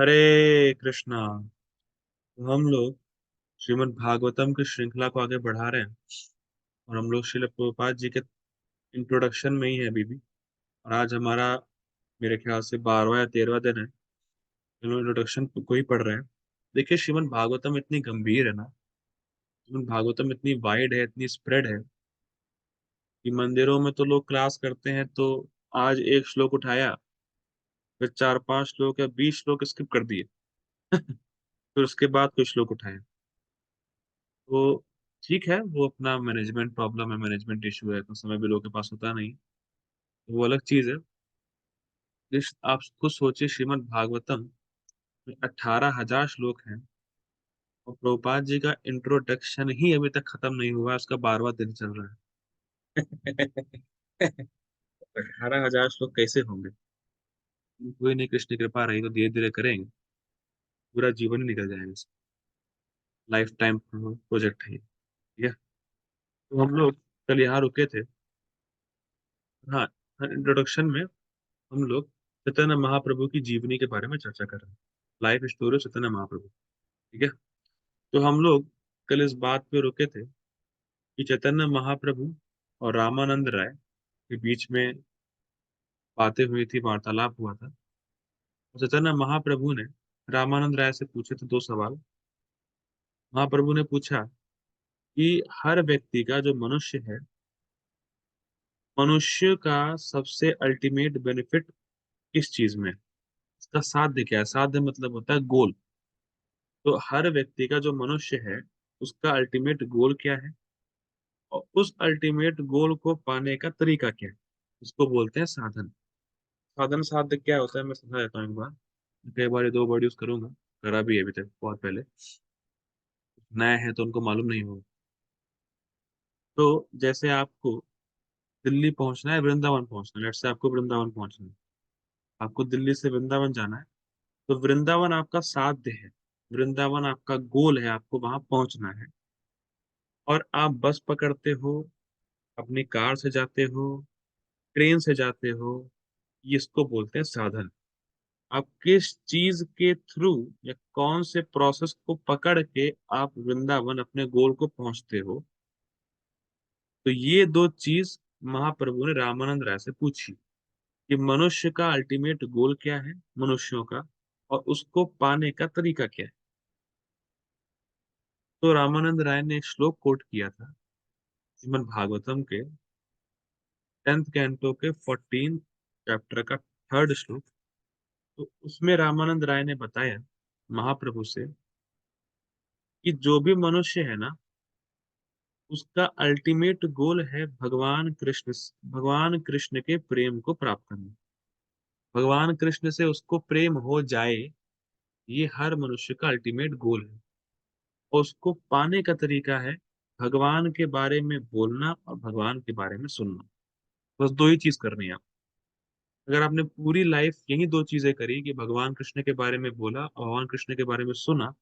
हरे कृष्णा। तो हम लोग श्रीमद् भागवतम की श्रृंखला को आगे बढ़ा रहे हैं और हम लोग श्रील प्रभुपाद जी के इंट्रोडक्शन में ही है अभी भी। और आज हमारा मेरे ख्याल से 12वां या 13वां दिन है। हम लोग इंट्रोडक्शन को ही पढ़ रहे हैं। देखिए, श्रीमद् भागवतम इतनी गंभीर है ना। श्रीमद् भागवतम इतनी वाइड है, इतनी स्प्रेड है कि मंदिरों में तो लोग क्लास करते हैं तो आज एक श्लोक उठाया, फिर 4 5 श्लोक या 20 श्लोक स्किप कर दिए फिर उसके बाद कुछ श्लोक उठाए। तो ठीक है, वो अपना मैनेजमेंट प्रॉब्लम है, मैनेजमेंट इशू है, तो समय भी लोगों के पास होता नहीं, तो वो अलग चीज है। आप खुद सोचिए, श्रीमद् भागवतम में 18,000 श्लोक हैं और प्रभुपाद जी का इंट्रोडक्शन ही अभी तक खत्म नहीं हुआ है, उसका 12वां दिन चल रहा है 18,000 श्लोक कैसे होंगे? कोई नहीं, कृष्ण की कृपा रही तो धीरे धीरे करेंगे, पूरा जीवन ही निकल जाएगा। लाइफ टाइम प्रोजेक्ट है ये, ठीक है। तो हम लोग कल यहाँ रुके थे। हाँ, इंट्रोडक्शन में हम लोग चैतन्य महाप्रभु की जीवनी के बारे में चर्चा कर रहे हैं, life story of Chaitanya Mahaprabhu, ठीक है। तो हम लोग कल इस बात पे रुके थे कि चैतन्य महाप्रभु और रामानंद राय के बीच में बातें हुई थी, वार्तालाप हुआ था। और चैतन्य महाप्रभु ने रामानंद राय से पूछे थे 2 सवाल। महाप्रभु ने पूछा कि हर व्यक्ति का जो मनुष्य है, मनुष्य का सबसे अल्टीमेट बेनिफिट किस चीज में है? इसका साध्य क्या है? साध्य मतलब होता है गोल। तो हर व्यक्ति का जो मनुष्य है, उसका अल्टीमेट गोल क्या है, और उस अल्टीमेट गोल को पाने का तरीका क्या है, उसको बोलते हैं साधन। साधन साध्य क्या होता है मैं समझा देता हूँ एक बार। कई बार ये 2 वर्ड यूज करूंगा, करा भी है अभी तक बहुत पहले, नए हैं तो उनको मालूम नहीं होगा। तो जैसे आपको दिल्ली पहुंचना है, वृंदावन पहुंचना है, लेट्स से आपको वृंदावन पहुंचना है, आपको दिल्ली से वृंदावन जाना है। तो वृंदावन आपका साध्य है, वृंदावन आपका गोल है, आपको वहां पहुंचना है। और आप बस पकड़ते हो, अपनी कार से जाते हो, ट्रेन से जाते हो, इसको बोलते हैं साधन। आप किस चीज के थ्रू या कौन से प्रोसेस को पकड़ के आप वृंदावन अपने गोल को पहुंचते हो। तो ये 2 चीज महाप्रभु ने रामानंद राय से पूछी कि मनुष्य का अल्टीमेट गोल क्या है, मनुष्यों का, और उसको पाने का तरीका क्या है। तो रामानंद राय ने एक श्लोक कोट किया था श्रीमद् भागवतम के 10th कैंटो के 14th चैप्टर का 3rd श्लोक। तो उसमें रामानंद राय ने बताया महाप्रभु से कि जो भी मनुष्य है ना, उसका अल्टीमेट गोल है भगवान कृष्ण के प्रेम को प्राप्त करना। भगवान कृष्ण से उसको प्रेम हो जाए, ये हर मनुष्य का अल्टीमेट गोल है। और उसको पाने का तरीका है भगवान के बारे में बोलना और भगवान के बारे में सुनना। बस 2 ही चीज करनी है आप। अगर आपने पूरी लाइफ यही 2 चीजें करी कि भगवान कृष्ण के बारे में बोला और भगवान कृष्ण के बारे में सुना,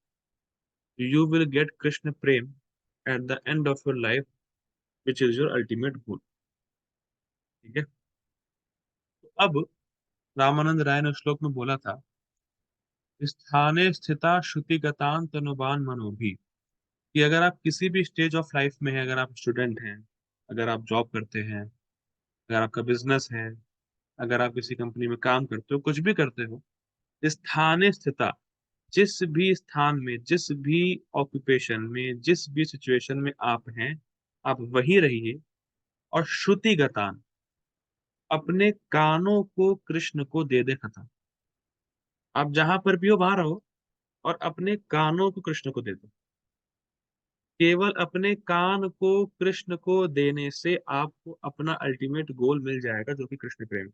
you will get Krishna Prem at the end of your life, which is your ultimate goal, ठीक है। तो अब रामानंद राय ने उस श्लोक में बोला था, स्थाने स्थिता श्रुतिगतान तनुबान मनोभी। कि अगर आप किसी भी स्टेज ऑफ लाइफ में हैं, अगर आप स्टूडेंट हैं, अगर आप जॉब करते हैं, अगर आपका बिजनेस है, अगर आप किसी कंपनी में काम करते हो, कुछ भी करते हो, स्थाने स्थिता, जिस भी स्थान में, जिस भी ऑक्यूपेशन में, जिस भी सिचुएशन में आप हैं, आप वही रहिए। और श्रुतिगतान, अपने कानों को कृष्ण को दे दे खता। आप जहां पर भी हो वहां रहो और अपने कानों को कृष्ण को दे दो। केवल अपने कान को कृष्ण को देने से आपको अपना अल्टीमेट गोल मिल जाएगा, जो कि कृष्ण प्रेम।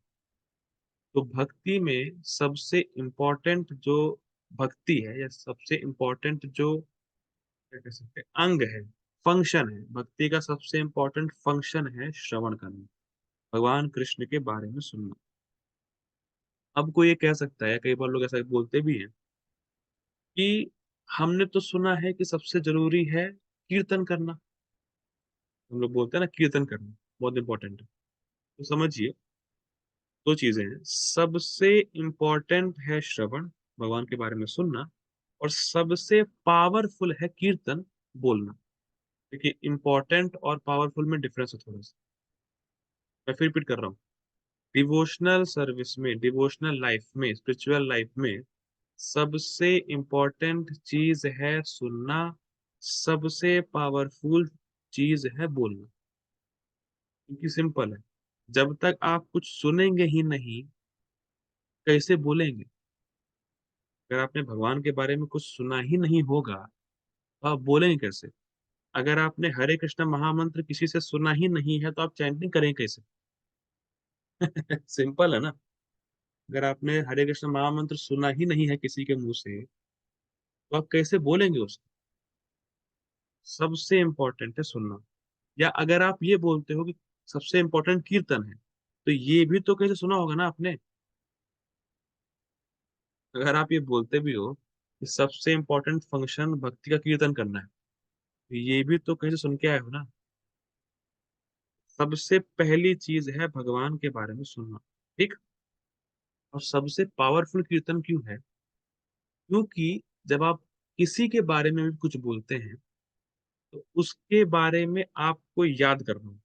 तो भक्ति में सबसे इम्पोर्टेंट जो भक्ति है, या सबसे इम्पोर्टेंट जो क्या कह सकते हैं अंग है, फंक्शन है, भक्ति का सबसे इम्पोर्टेंट फंक्शन है श्रवण करना, भगवान कृष्ण के बारे में सुनना। अब कोई ये कह सकता है, कई बार लोग ऐसा बोलते भी हैं कि हमने तो सुना है कि सबसे जरूरी है कीर्तन करना। हम लोग बोलते हैं ना, कीर्तन करना बहुत इंपॉर्टेंट है। तो समझिए, 2 चीजें हैं, सबसे इंपॉर्टेंट है श्रवण, भगवान के बारे में सुनना, और सबसे पावरफुल है कीर्तन बोलना। देखिए, इंपॉर्टेंट और पावरफुल में डिफरेंस है थोड़ा सा। मैं फिर रिपीट कर रहा हूँ। डिवोशनल सर्विस में, डिवोशनल लाइफ में, स्पिरिचुअल लाइफ में सबसे इंपॉर्टेंट चीज है सुनना, सबसे पावरफुल चीज है बोलना। क्योंकि सिंपल है, जब तक आप कुछ सुनेंगे ही नहीं, कैसे बोलेंगे? अगर आपने भगवान के बारे में कुछ सुना ही नहीं होगा, तो आप बोलेंगे कैसे? अगर आपने हरे कृष्ण महामंत्र किसी से सुना ही नहीं है, तो आप चैंटिंग करेंगे कैसे? सिंपल है ना। अगर आपने हरे कृष्ण महामंत्र सुना ही नहीं है किसी के मुंह से, तो आप कैसे बोलेंगे उसको? सबसे इंपॉर्टेंट है सुनना। या अगर आप ये बोलते हो कि सबसे इंपॉर्टेंट कीर्तन है, तो ये भी तो कैसे सुना होगा ना आपने। अगर आप ये बोलते भी हो कि सबसे इंपॉर्टेंट फंक्शन भक्ति का कीर्तन करना है, तो ये भी तो कैसे सुन के आए हो ना। सबसे पहली चीज है भगवान के बारे में सुनना। ठीक। और सबसे पावरफुल कीर्तन क्यों है? क्योंकि जब आप किसी के बारे में भी कुछ बोलते हैं, तो उसके बारे में आपको याद करना होगा।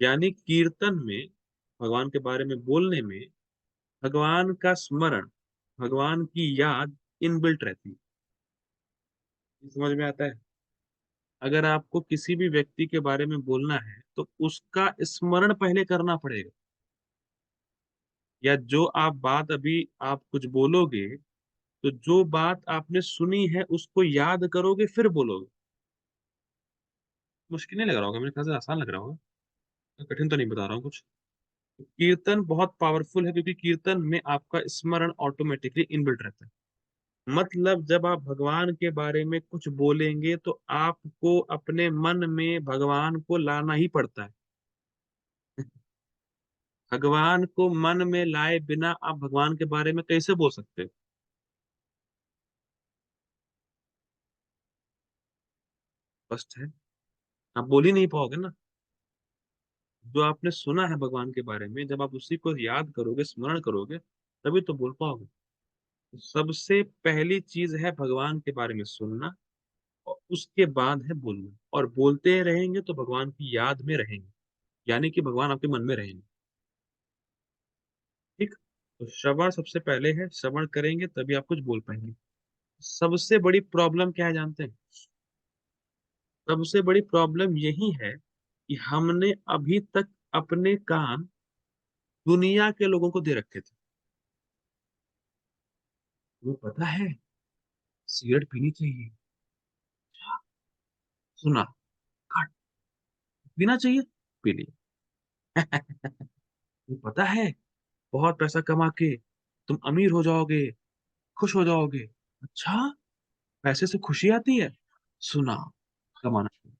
यानी कीर्तन में, भगवान के बारे में बोलने में, भगवान का स्मरण, भगवान की याद इनबिल्ट रहती है। ये समझ में आता है? अगर आपको किसी भी व्यक्ति के बारे में बोलना है, तो उसका स्मरण पहले करना पड़ेगा। या जो आप बात अभी आप कुछ बोलोगे, तो जो बात आपने सुनी है उसको याद करोगे फिर बोलोगे। मुश्किल नहीं लग रहा होगा, मेरे ख्याल से आसान लग रहा होगा। मैं कठिन तो नहीं बता रहा हूँ कुछ। कीर्तन बहुत पावरफुल है, क्योंकि कीर्तन में आपका स्मरण ऑटोमेटिकली इनबिल्ट रहता है। मतलब जब आप भगवान के बारे में कुछ बोलेंगे, तो आपको अपने मन में भगवान को लाना ही पड़ता है। भगवान को मन में लाए बिना आप भगवान के बारे में कैसे बोल सकते हो? स्पष्ट है। आप बोल ही नहीं पाओगे ना। जो आपने सुना है भगवान के बारे में, जब आप उसी को याद करोगे, स्मरण करोगे, तभी तो बोल पाओगे। तो सबसे पहली चीज है भगवान के बारे में सुनना, और उसके बाद है बोलना। और बोलते रहेंगे तो भगवान की याद में रहेंगे, यानी कि भगवान आपके मन में रहेंगे। ठीक। तो श्रवण सबसे पहले है, श्रवण करेंगे तभी आप कुछ बोल पाएंगे। सबसे बड़ी प्रॉब्लम क्या है जानते हैं? सबसे बड़ी प्रॉब्लम यही है कि हमने अभी तक अपने कान दुनिया के लोगों को दे रखे थे। वो पता है, सिगरेट पीनी चाहिए, सुना, काट, पीना चाहिए, पी लिया। वो पता है, बहुत पैसा कमा के तुम अमीर हो जाओगे, खुश हो जाओगे। अच्छा, पैसे से खुशी आती है, सुना, कमाना चाहिए।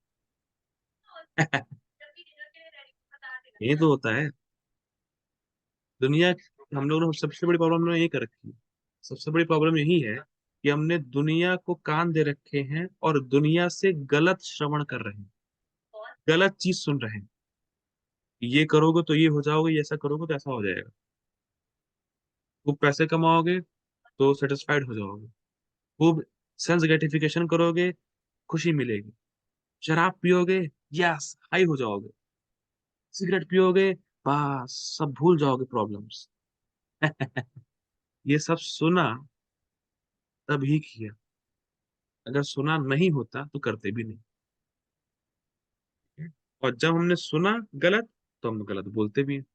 ये तो होता है दुनिया। हम लोग ने सबसे बड़ी प्रॉब्लम ने ये कर रखी है। सबसे बड़ी प्रॉब्लम यही है कि हमने दुनिया को कान दे रखे हैं, और दुनिया से गलत श्रवण कर रहे हैं, गलत चीज सुन रहे हैं। ये करोगे तो ये हो जाओगे, ये ऐसा करोगे तो ऐसा हो जाएगा। खूब पैसे कमाओगे तो सेटिस्फाइड हो जाओगे, खूब सेल्स ग्रेटिफिकेशन करोगे, खुशी मिलेगी। शराब पियोगे, यस, हाई हो जाओगे। सिगरेट पियोगे, बस सब भूल जाओगे प्रॉब्लम्स। ये सब सुना तभी किया। अगर सुना नहीं होता तो करते भी नहीं। और जब हमने सुना गलत, तो हम गलत बोलते भी हैं,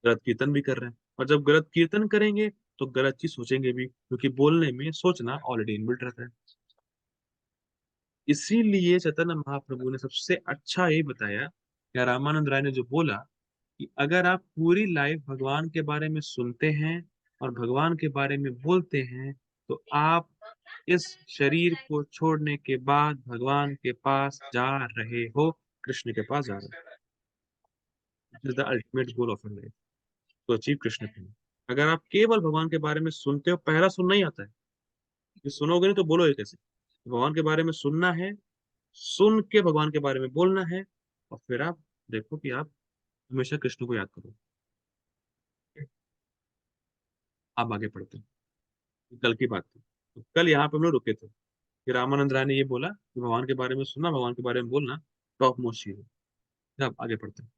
गलत कीर्तन भी कर रहे हैं। और जब गलत कीर्तन करेंगे, तो गलत चीज सोचेंगे भी, क्योंकि बोलने में सोचना ऑलरेडी इनबिल्ट रहता है। इसीलिए चैतन्य महाप्रभु ने सबसे अच्छा ये बताया, या रामानंद राय ने जो बोला, कि अगर आप पूरी लाइफ भगवान के बारे में सुनते हैं और भगवान के बारे में बोलते हैं, तो आप इस शरीर को छोड़ने के बाद भगवान के पास जा रहे हो, कृष्ण के पास जा रहे हो। Is the ultimate goal of life, to achieve Krishna prem. अगर आप केवल भगवान के बारे में सुनते हो, पहला सुनना ही आता है, ये सुनोगे नहीं तो बोलोगे कैसे? भगवान के बारे में सुनना है, सुन के भगवान के बारे में बोलना है, और फिर आप देखो कि आप हमेशा कृष्ण को याद करो। आप आगे पढ़ते हैं। कल की बात थी। तो कल यहाँ पे हम लोग रुके थे कि रामानंद राय ने ये बोला कि भगवान के बारे में सुनना, भगवान के बारे में बोलना टॉप मोस्ट चीज है। आप आगे पढ़ते हैं।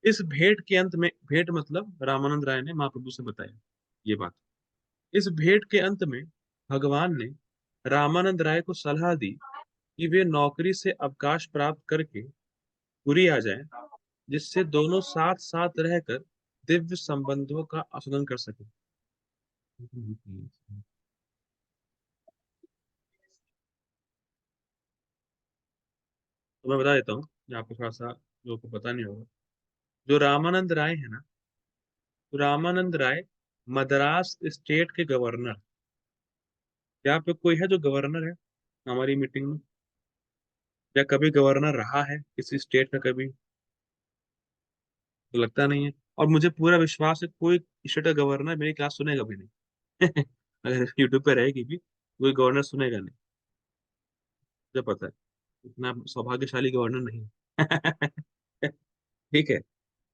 इस भेंट के अंत में, भेंट मतलब रामानंद राय ने महाप्रभु से बताया ये बात। इस भेंट के अंत में भगवान ने रामानंद राय को सलाह दी कि वे नौकरी से अवकाश प्राप्त करके पुरी आ जाएं, जिससे दोनों साथ साथ रहकर दिव्य संबंधों का आस्वादन कर सके। तो मैं बता देता हूँ, जो आपको थोड़ा सा जो को पता नहीं होगा। जो रामानंद राय है ना, तो रामानंद राय मद्रास स्टेट के गवर्नर। यहाँ पे कोई है जो गवर्नर है हमारी मीटिंग में, या कभी गवर्नर रहा है किसी स्टेट का कभी? तो लगता नहीं है। और मुझे पूरा विश्वास है कोई स्टेट का गवर्नर मेरी क्लास सुनेगा भी नहीं। अगर यूट्यूब पे रहेगी भी कोई गवर्नर सुनेगा नहीं, मुझे पता है। इतना सौभाग्यशाली गवर्नर नहीं है। ठीक है।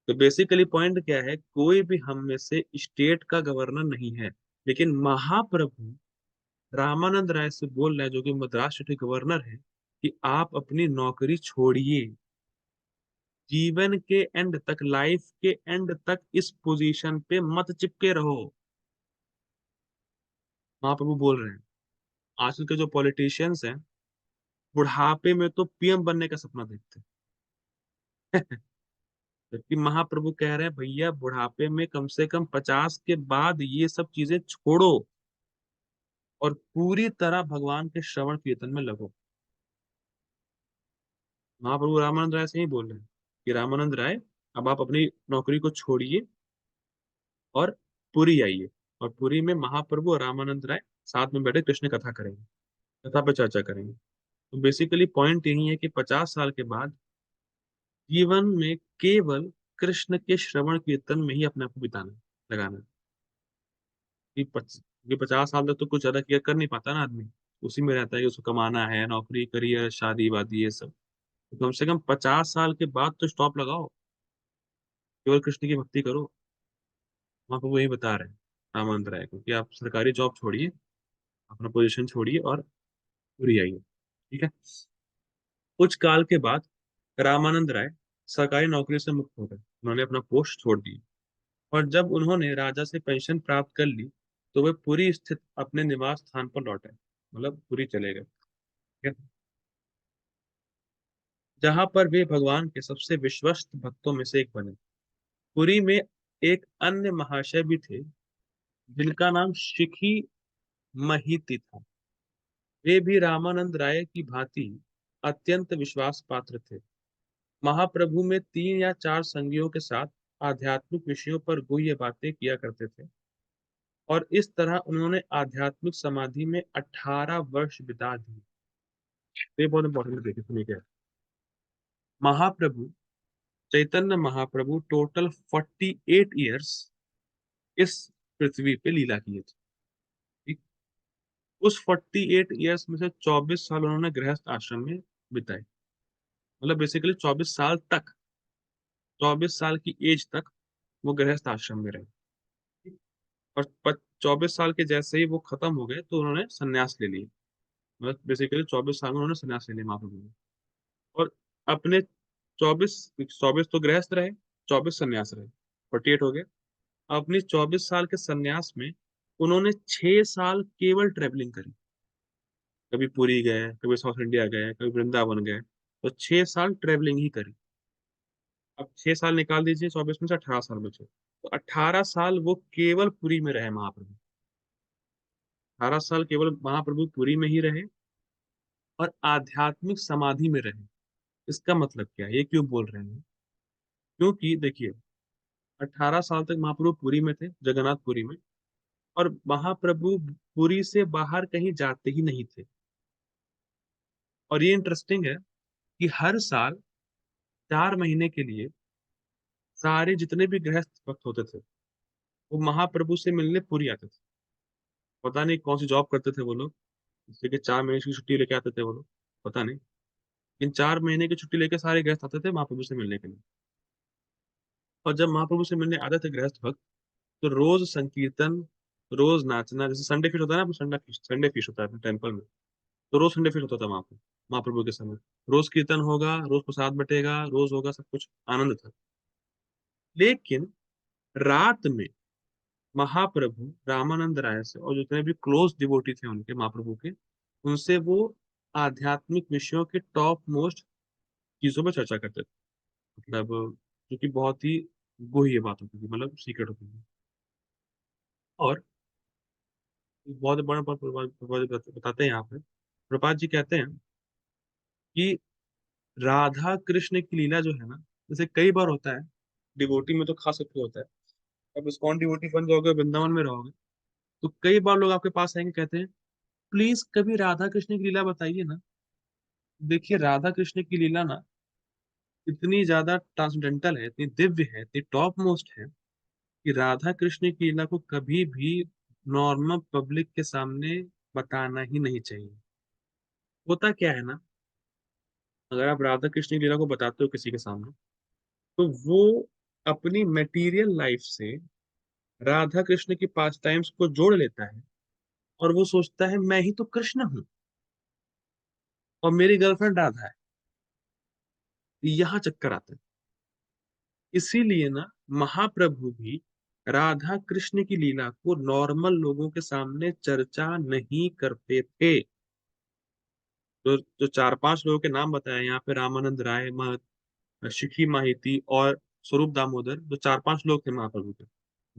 तो बेसिकली पॉइंट क्या है, कोई भी हम में से स्टेट का गवर्नर नहीं है, लेकिन महाप्रभु रामानंद राय से बोल रहे हैं, जो कि मद्रास स्टेट के गवर्नर है, कि आप अपनी नौकरी छोड़िए, जीवन के एंड तक, लाइफ के एंड तक इस पोजीशन पे मत चिपके रहो। महाप्रभु बोल रहे हैं। आजकल के जो पॉलिटिशियंस हैं, बुढ़ापे में तो पीएम बनने का सपना देखते हैं। जबकि महाप्रभु कह रहे हैं भैया बुढ़ापे में कम से कम 50 के बाद ये सब चीजें छोड़ो और पूरी तरह भगवान के श्रवण कीर्तन में लगो। महाप्रभु रामानंद राय से ही बोल रहे हैं कि रामानंद राय, अब आप अपनी नौकरी को छोड़िए और पुरी आइए। और पुरी में महाप्रभु और रामानंद राय साथ में बैठे कृष्ण कथा करेंगे, कथा पे चर्चा करेंगे। तो बेसिकली पॉइंट यही है कि 50 साल के बाद जीवन में केवल कृष्ण के श्रवण कीर्तन में ही अपने आप को बिताना, लगाना है। ये 50 साल तक तो कुछ ज्यादा केयर कर नहीं पाता ना आदमी, उसी में रहता है कि उसको कमाना है, नौकरी करियर शादी वादी ये सब। तो कम से कम 50 साल के बाद तो स्टॉप लगाओ, केवल कृष्ण की भक्ति करो। वहां पर वो यही बता रहे हैं रामानंद राय को कि आप सरकारी जॉब छोड़िए, अपना पोजीशन छोड़िए और पूरी आइए। ठीक है। कुछ काल के बाद रामानंद राय सरकारी नौकरी से मुक्त हो गए, उन्होंने अपना पोस्ट छोड़ दिया। और जब उन्होंने राजा से पेंशन प्राप्त कर ली, तो वे पुरी स्थित अपने निवास स्थान पर लौटे, मतलब पुरी चले गए। ठीक है। जहां पर वे भगवान के सबसे विश्वस्त भक्तों में से एक बने। पुरी में एक अन्य महाशय भी थे, जिनका नाम शिखी महिती था। वे भी रामानंद राय की भांति अत्यंत विश्वास पात्र थे। महाप्रभु में 3 या 4 संगियों के साथ आध्यात्मिक विषयों पर गुह्य बातें किया करते थे, और इस तरह उन्होंने आध्यात्मिक समाधि में 18 वर्ष बिता दिए। तो ये बहुत इंपॉर्टेंट देखिए, सुनिए क्या है। महाप्रभु, चैतन्य महाप्रभु टोटल 48 ईयर्स इस पृथ्वी पे लीला किए थे। ठीक। उस 48 ईयर्स में से 24 साल उन्होंने गृहस्थ आश्रम में बिताए, मतलब बेसिकली 24 साल तक, 24 साल की एज तक वो गृहस्थ आश्रम में रहे। ठीक। और 24 साल के जैसे ही वो खत्म हो गए तो उन्होंने संन्यास ले लिया। मतलब बेसिकली 24 साल में उन्होंने संन्यास ले लिया महाप्रभु ने। और अपने 24 24 तो गृहस्थ रहे, 24 संन्यास रहे, 48 हो गए। अपनी 24 साल के संन्यास में उन्होंने 6 साल केवल ट्रेवलिंग करी। कभी पुरी गए, कभी साउथ इंडिया गए, कभी वृंदावन गए, तो 6 साल ट्रेवलिंग ही करी। अब 6 साल निकाल दीजिए, 24 में से 18 साल बचे, तो 18 साल वो केवल पुरी में रहे महाप्रभु। 18 साल केवल महाप्रभु पुरी में ही रहे और आध्यात्मिक समाधि में रहे। इसका मतलब क्या है, ये क्यों बोल रहे हैं? क्योंकि देखिए, 18 साल तक महाप्रभु पुरी में थे, जगन्नाथपुरी में। और महाप्रभु पुरी से बाहर कहीं जाते ही नहीं थे। और ये इंटरेस्टिंग है कि हर साल 4 महीने के लिए सारे जितने भी गृहस्थ भक्त होते थे, वो महाप्रभु से मिलने पुरी आते थे। पता नहीं कौन सी जॉब करते थे वो लोग, इसलिए कि 4 महीने की छुट्टी लेके आते थे वो लोग, पता नहीं। इन 4 महीने की छुट्टी लेके सारे गृहस्थ आते थे महाप्रभु से मिलने के लिए। और जब महाप्रभु से मिलने आते थे गृहस्थ भक्त, तो रोज संकीर्तन, रोज नाचना, जैसे संडे फीस्ट होता है ना, संडे फीस्ट होता है टेम्पल में, तो रोज संडे फीस्ट होता था वहां पे महाप्रभु के समय। रोज कीर्तन होगा, रोज प्रसाद बटेगा, रोज होगा, सब कुछ आनंद था। लेकिन रात में महाप्रभु रामानंद राय से और जितने भी क्लोज डिवोटी थे उनके, महाप्रभु के, उनसे वो आध्यात्मिक विषयों के टॉप मोस्ट चीजों पर चर्चा करते थे। मतलब जो कि बहुत ही गुह्य बात होती थी, मतलब सीक्रेट होती थी। और बहुत बड़ा बताते हैं यहाँ पे, प्रपात जी कहते हैं कि राधा कृष्ण की लीला जो है ना, जैसे कई बार होता है, डिवोटी में तो खास करके होता है, अब इस्कॉन डिवोटी बन जाओगे, वृंदावन में रहोगे, तो कई बार लोग आपके पास आएंगे, कहते हैं प्लीज कभी राधा कृष्ण की लीला बताइए ना। देखिए राधा कृष्ण की लीला ना इतनी ज्यादा ट्रांसडेंटल है, इतनी दिव्य है, इतनी टॉप मोस्ट है, कि राधा कृष्ण की लीला को कभी भी नॉर्मल पब्लिक के सामने बताना ही नहीं चाहिए। होता क्या है ना, अगर आप राधा कृष्ण की लीला को बताते हो किसी के सामने, तो वो अपनी मटेरियल लाइफ से राधा कृष्ण की पास टाइम्स को जोड़ लेता है, और वो सोचता है मैं ही तो कृष्ण हूँ और मेरी गर्लफ्रेंड राधा है। यहाँ चक्कर आता है। इसीलिए ना महाप्रभु भी राधा कृष्ण की लीला को नॉर्मल लोगों के सामने चर्चा नहीं करते थे। जो जो चार पांच लोगों के नाम बताए यहाँ पे, रामानंद राय, शिखी माहिती और स्वरूप दामोदर, जो चार पांच लोग थे महाप्रभु के,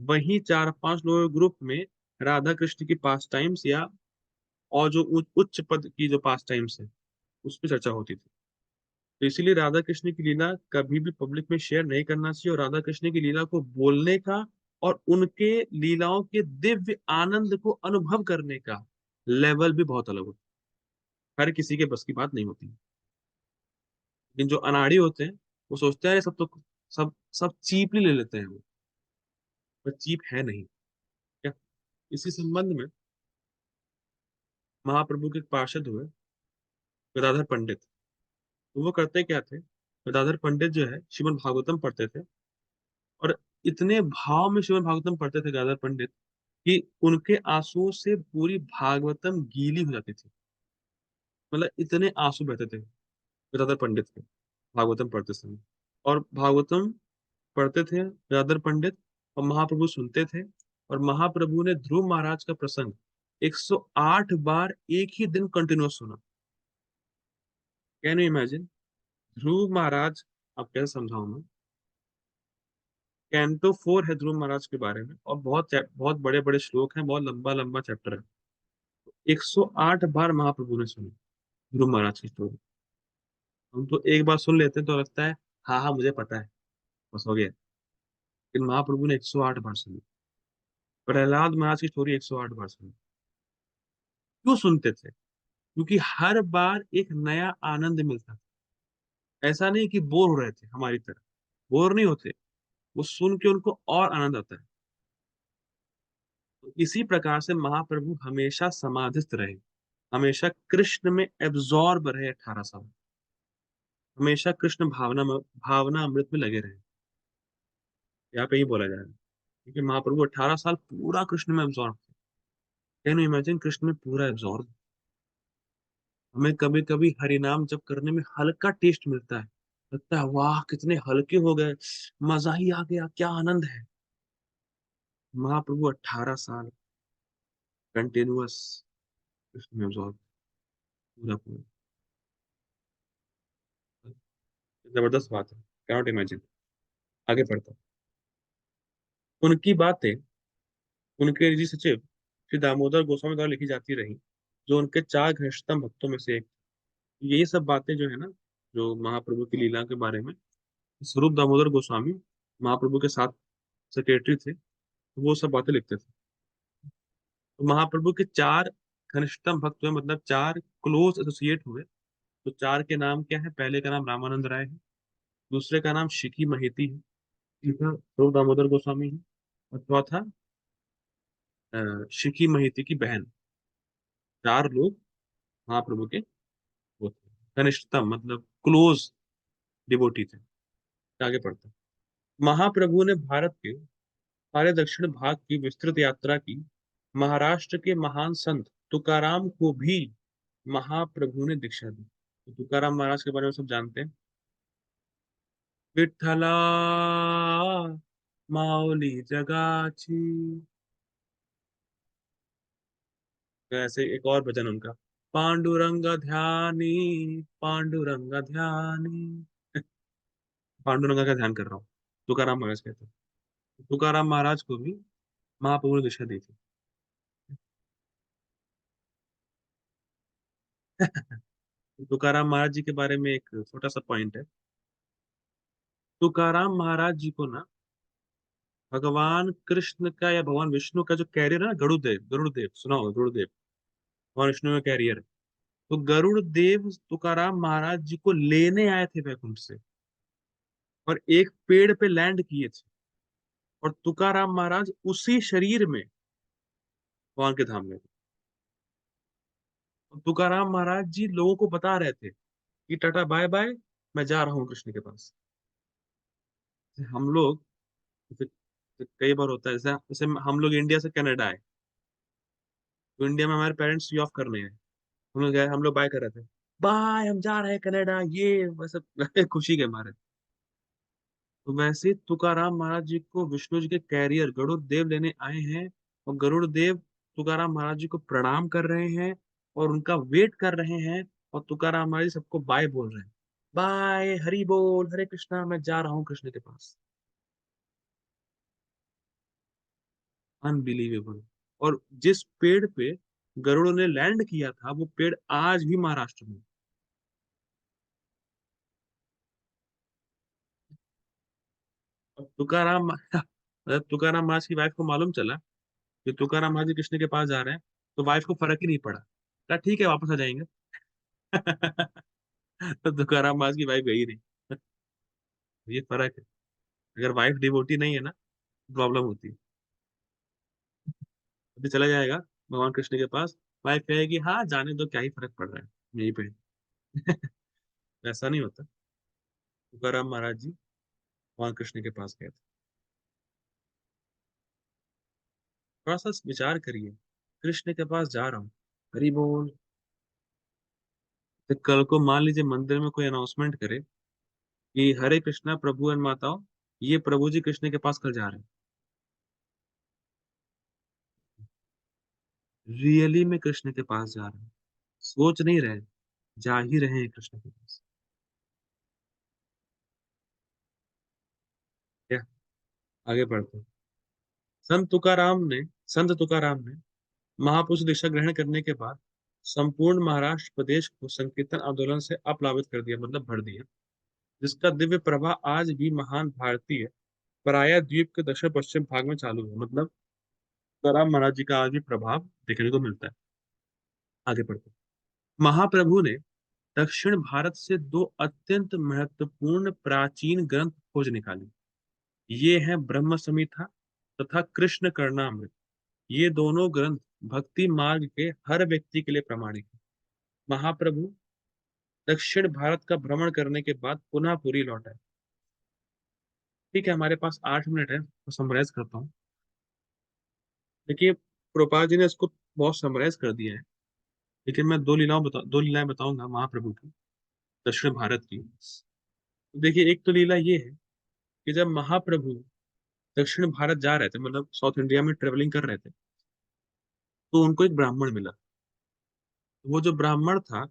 वही चार पांच लोगों के ग्रुप में राधा कृष्ण की पास टाइम्स या और जो उच्च पद की जो पास टाइम्स है, उस पर चर्चा होती थी। तो इसीलिए राधा कृष्ण की लीला कभी भी पब्लिक में शेयर नहीं करना चाहिए, और राधा कृष्ण की लीला को बोलने का और उनके लीलाओं के दिव्य आनंद को अनुभव करने का लेवल भी बहुत अलग होता है। हर किसी के बस की बात नहीं होती। लेकिन जो अनाड़ी होते हैं, वो सोचते हैं, "अरे सब तो सब सब चीपली ले लेते हैं वो।" पर चीप है नहीं। क्या? इसी संबंध में महाप्रभु के एक पार्षद हुए, गदाधर पंडित। तो वो करते क्या थे, गदाधर पंडित जो है श्रीमद् भागवतम पढ़ते थे, और इतने भाव में श्रीमद् भागवतम पढ़ते थे गदाधर पंडित, कि उनके आंसुओं से पूरी भागवतम गीली हो जाती थी। मतलब इतने आंसू बहते थे गदाधर पंडित के भागवतम पढ़ते समय। और भागवतम पढ़ते थे गदाधर पंडित, और महाप्रभु सुनते थे। और महाप्रभु ने ध्रुव महाराज का प्रसंग 108 बार एक ही दिन कंटिन्यूस सुना। Can you imagine? Dhruv Maharaj, अब कैसे समझाऊं मैं। कैंटो 4 है ध्रुव महाराज के बारे में, और बहुत बड़े बड़े श्लोक हैं, बहुत लंबा लंबा चैप्टर है। 108 बार महाप्रभु ने सुनी ध्रुव महाराज की स्टोरी। हम तो एक बार सुन लेते हैं तो लगता है हाँ हाँ मुझे पता है, बस हो गया। लेकिन महाप्रभु ने 108 बार सुनी। प्रहलाद महाराज की स्टोरी 108 बार सुनी। क्यों सुनते थे? क्योंकि हर बार एक नया आनंद मिलता था। ऐसा नहीं कि बोर हो रहे थे हमारी तरह, बोर नहीं होते, वो सुन के उनको और आनंद आता है। तो इसी प्रकार से महाप्रभु हमेशा समाधिस्थ रहे, हमेशा कृष्ण में एब्जॉर्ब रहे 18 साल, हमेशा कृष्ण भावना अमृत में लगे रहे। यहाँ पे ही बोला जा रहा है, क्योंकि महाप्रभु 18 साल पूरा कृष्ण में एब्जॉर्ब थे। कैन यू इमेजिन, कृष्ण में पूरा एब्जॉर्ब। हमें कभी कभी हरिनाम जप करने में हल्का टेस्ट मिलता है, लगता है वाह कितने हल्के हो गए, मजा ही आ गया, क्या आनंद है। महाप्रभु 18 साल कंटिन्यूअस कृष्ण में एब्जॉर्ब, पूरा पूरा। जबरदस्त बात है, कैनॉट इमेजिन। आगे पढ़ता हूँ। उनकी बातें उनके निजी सचिव श्री दामोदर गोस्वामी द्वारा लिखी जाती रही, जो उनके चार घनिष्ठतम भक्तों में से एक। यही सब बातें जो है ना, जो महाप्रभु की लीला के बारे में, स्वरूप दामोदर गोस्वामी महाप्रभु के साथ सेक्रेटरी थे, तो वो सब बातें लिखते थे। तो महाप्रभु के चार घनिष्ठतम भक्त हुए, मतलब चार क्लोज एसोसिएट हुए। तो चार के नाम क्या है? पहले का नाम रामानंद राय है, दूसरे का नाम शिकी महिती है, तीसरा स्वरूप दामोदर गोस्वामी है, और चौथा शिकी महिती की बहन। चार लोग महाप्रभु के वो थे, घनिष्ठतम मतलब क्लोज डिवोटी थे। आगे पढ़ते हैं। महाप्रभु ने भारत के सारे दक्षिण भाग की विस्तृत यात्रा की, महाराष्ट्र के महान संत तुकाराम को भी महाप्रभु ने दीक्षा दी। तो तुकाराम महाराज के बारे में सब जानते हैं। विठ्ठला माऊली जगाची। तो ऐसे एक और भजन उनका, पांडुरंग ध्यानी, पांडुरंग ध्यानी। पांडुरंगा का ध्यान कर रहा हूँ, तुकाराम महाराज कहते हैं। तुकाराम महाराज को भी महाप्रभु ने दीक्षा दी थी। तुकाराम महाराज जी के बारे में एक छोटा सा पॉइंट है। तुकाराम महाराज जी को ना भगवान कृष्ण का या भगवान विष्णु का जो कैरियर है ना, गरुड़देव, गरुड़देव सुना होगा, गरुड़देव भगवान विष्णु का कैरियर है। तो गरुड़ देव तुकाराम महाराज जी को लेने आए थे वैकुंठ से, और एक पेड़ पे लैंड किए थे, और तुकाराम महाराज उसी शरीर में भगवान के धाम में थे। तो तुकाराम महाराज जी लोगों को बता रहे थे कि टाटा बाय बाय, मैं जा रहा हूँ कृष्ण के पास। हम लोग जैसे- जैसे कई बार होता है, जैसे जैसे हम लोग इंडिया से कनाडा आए, तो इंडिया में हमारे पेरेंट्स सी ऑफ करने हैं, हम लोग गए, हम लोग बाय कर रहे थे, बाय हम जा रहे हैं कनाडा, ये बस खुशी के मारे। तो वैसे तुकाराम महाराज जी को विष्णु जी के कैरियर गरुड़ देव लेने आए हैं, और गरुड़ देव तुकाराम महाराज जी को प्रणाम कर रहे हैं और उनका वेट कर रहे हैं, और तुकाराम महाराज जी सबको बाय बोल रहे हैं, बाय, हरि बोल, हरे कृष्णा, मैं जा रहा हूँ कृष्ण के पास। अनबिलीवेबल। और जिस पेड़ पे गरुड़ ने लैंड किया था, वो पेड़ आज भी महाराष्ट्र में है। और तुकाराम मतलब तुकाराम महाराज की वाइफ को मालूम चला कि तुकाराम महाराज जी कृष्ण के पास जा रहे हैं, तो वाइफ को फर्क ही नहीं पड़ा, कहा ठीक है वापस आ जाएंगे। तो तुकाराम महाराज की वाइफ गई नहीं। ये फर्क है। अगर वाइफ डिवोटी नहीं है ना, प्रॉब्लम होती है। अभी चला जाएगा भगवान कृष्ण के पास, वाइफ कहेगी हाँ जाने दो, क्या ही फर्क पड़ रहा है यहीं पे। ऐसा नहीं होता। तुकाराम महाराज जी भगवान कृष्ण के पास गए थे। थोड़ा सा विचार करिए, कृष्ण के पास जा रहा हूँ, हरि बोल। तो कल को मान लीजिए मंदिर में कोई अनाउंसमेंट करे कि हरे कृष्णा प्रभु एंड माताओं, ये प्रभु जी कृष्ण के पास कल जा रहे हैं, रियली में कृष्ण के पास जा रहे हैं, सोच नहीं रहे, जा ही रहे हैं कृष्ण के पास। क्या, आगे बढ़ते हैं। संत तुकाराम ने संत तुकाराम ने महापुरुष दीक्षा ग्रहण करने के बाद संपूर्ण महाराष्ट्र प्रदेश को संकीर्तन आंदोलन से अप्लावित कर दिया, मतलब भर दिया, जिसका दिव्य प्रभाव आज भी महान भारतीय पराया द्वीप के दक्षिण पश्चिम भाग में चालू है। मतलब तुकाराम महाराज जी का आज भी प्रभाव देखने को मिलता है। आगे बढ़ते हैं। महाप्रभु ने दक्षिण भारत से दो अत्यंत महत्वपूर्ण प्राचीन ग्रंथ खोज निकाली। ये हैं ब्रह्म संहिता तथा कृष्ण करणामृत। ये दोनों ग्रंथ भक्ति मार्ग के हर व्यक्ति के लिए प्रामाणिक है। महाप्रभु दक्षिण भारत का भ्रमण करने के बाद पुनः पुरी लौट आए। ठीक है, हमारे पास 8 मिनट है, तो समराइज करता हूँ। देखिए, प्रभुपाद जी ने इसको बहुत समराइज कर दिया है, लेकिन मैं दो लीलाएं बताऊंगा महाप्रभु की, दक्षिण भारत की। देखिए, एक तो लीला ये है कि जब महाप्रभु दक्षिण भारत जा रहे थे, मतलब साउथ इंडिया में ट्रेवलिंग कर रहे थे, तो उनको एक ब्राह्मण मिला। वो जो ब्राह्मण था,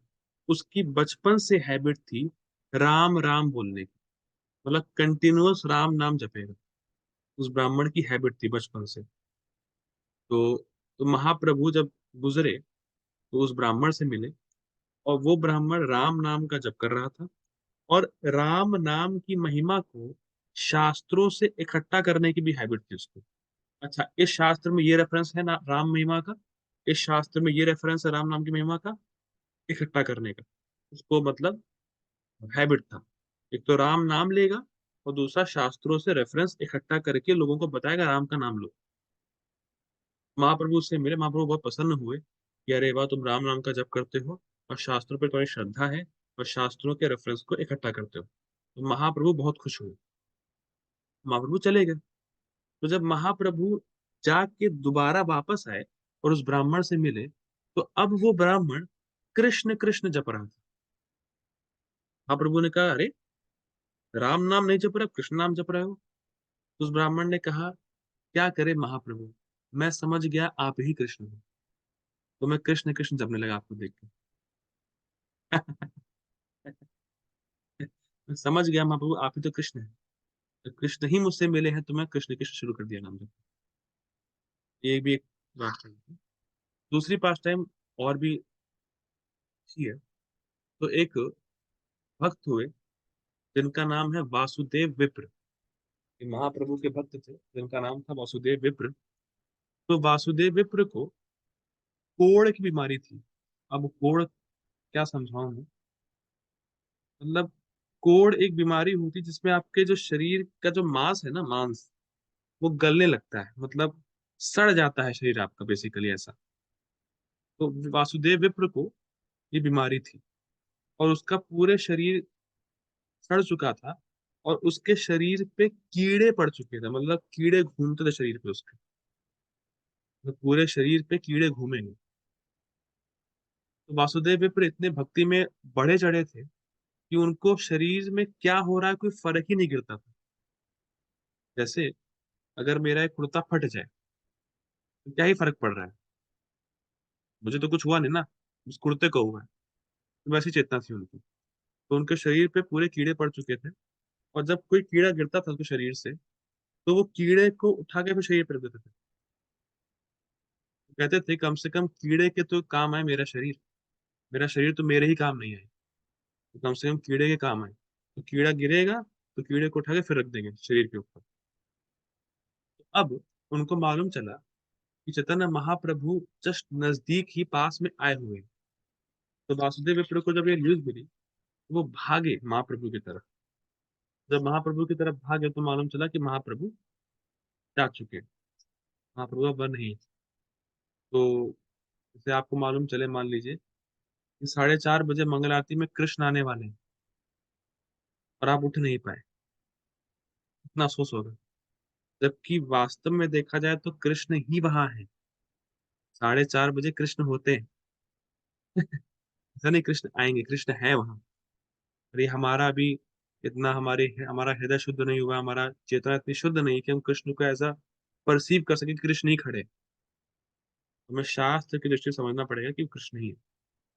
उसकी बचपन से हैबिट थी राम राम बोलने की, मतलब कंटिन्यूअस राम नाम जपेगा। उस ब्राह्मण की हैबिट थी बचपन से। तो महाप्रभु जब गुजरे, तो उस ब्राह्मण से मिले, और वो ब्राह्मण राम नाम का जप कर रहा था, और राम नाम की महिमा को शास्त्रों से इकट्ठा करने की भी हैबिट थी उसको। अच्छा, इस शास्त्र में ये रेफरेंस है ना राम महिमा का, इस शास्त्र में ये रेफरेंस है राम नाम की महिमा का, इकट्ठा करने का उसको मतलब हैबिट था। एक तो राम नाम लेगा, और दूसरा शास्त्रों से रेफरेंस इकट्ठा करके लोगों को बताएगा राम का नाम लो। महाप्रभु से मिले, महाप्रभु बहुत प्रसन्न हुए कि अरे वाह, तुम राम नाम का जप करते हो, और शास्त्रों पर तुम्हारी श्रद्धा है, और शास्त्रों के रेफरेंस को इकट्ठा करते हो। तो महाप्रभु बहुत खुश हुए, महाप्रभु चले गए। तो जब महाप्रभु जाके दोबारा वापस आए, और उस ब्राह्मण से मिले, तो अब वो ब्राह्मण कृष्ण कृष्ण जप रहा था। महाप्रभु ने कहा, अरे राम नाम नहीं जप रहे हो, कृष्ण नाम जप रहे हो। तो उस ब्राह्मण ने कहा, क्या करे महाप्रभु, मैं समझ गया आप ही कृष्ण हो, तो मैं कृष्ण कृष्ण जपने लगा आपको देख के। मैं समझ गया महाप्रभु आप ही तो कृष्ण है, तो कृष्ण ही मुझसे मिले हैं, तो मैं कृष्ण कृष्ण शुरू कर दिया नाम जप। ये भी एक बात है। दूसरी पास टाइम और भी अच्छी है। तो एक भक्त हुए जिनका नाम है वासुदेव विप्र। ये महाप्रभु के भक्त थे जिनका नाम था वासुदेव विप्र। तो वासुदेव विप्र को कोढ़ की बीमारी थी। अब कोढ़ क्या समझाऊं मैं, मतलब कोढ़ एक बीमारी होती है जिसमें आपके जो शरीर का जो मांस है ना, मांस वो गलने लगता है, मतलब सड़ जाता है शरीर आपका, बेसिकली ऐसा। तो वासुदेव विप्र को ये बीमारी थी और उसका पूरे शरीर सड़ चुका था और उसके शरीर पे कीड़े पड़ चुके थे, मतलब कीड़े घूमते थे शरीर पे उसके, तो पूरे शरीर पे कीड़े घूमेंगे। तो वासुदेव विप्र इतने भक्ति में बढ़े चढ़े थे कि उनको शरीर में क्या हो रहा है कोई फर्क ही नहीं गिरता था। जैसे अगर मेरा एक कुर्ता फट जाए तो क्या ही फर्क पड़ रहा है, मुझे तो कुछ हुआ नहीं ना, उस कुर्ते को हुआ है। तो वैसी चेतना थी उनकी। तो उनके शरीर पे पूरे कीड़े पड़ चुके थे और जब कोई कीड़ा गिरता था उसके शरीर से, तो वो कीड़े को उठा के फिर शरीर पर रख देते थे। कहते थे कम से कम कीड़े के तो काम आए मेरा शरीर, मेरा शरीर तो मेरे ही काम नहीं आए, तो कम से कम कीड़े के काम आए। तो कीड़ा गिरेगा तो कीड़े को उठा के फिर रख देंगे शरीर के ऊपर। अब उनको मालूम चला कि चैतन्य महाप्रभु जस्ट नजदीक ही पास में आए हुए हैं। तो वासुदेव विप्र को जब ये न्यूज मिली, वो भागे महाप्रभु की तरफ। जब महाप्रभु की तरफ भागे तो मालूम चला कि महाप्रभु जा चुके हैं, महाप्रभु अब नहीं है। तो जैसे आपको मालूम चले, मान लीजिए कि 4:30 बजे मंगल आरती में कृष्ण आने वाले हैं और आप उठ नहीं पाए, इतना अफसोस होगा। जबकि वास्तव में देखा जाए तो कृष्ण ही वहां है, 4:30 बजे कृष्ण होते हैं। ऐसा नहीं कृष्ण आएंगे, कृष्ण है वहां। और ये हमारा अभी इतना हमारा हृदय शुद्ध नहीं हुआ, हमारा चेतना इतनी शुद्ध नहीं कि हम कृष्ण को ऐसा परसीव कर सके कि कृष्ण ही खड़े। हमें शास्त्र की दृष्टि से समझना पड़ेगा कि वो कृष्ण ही है।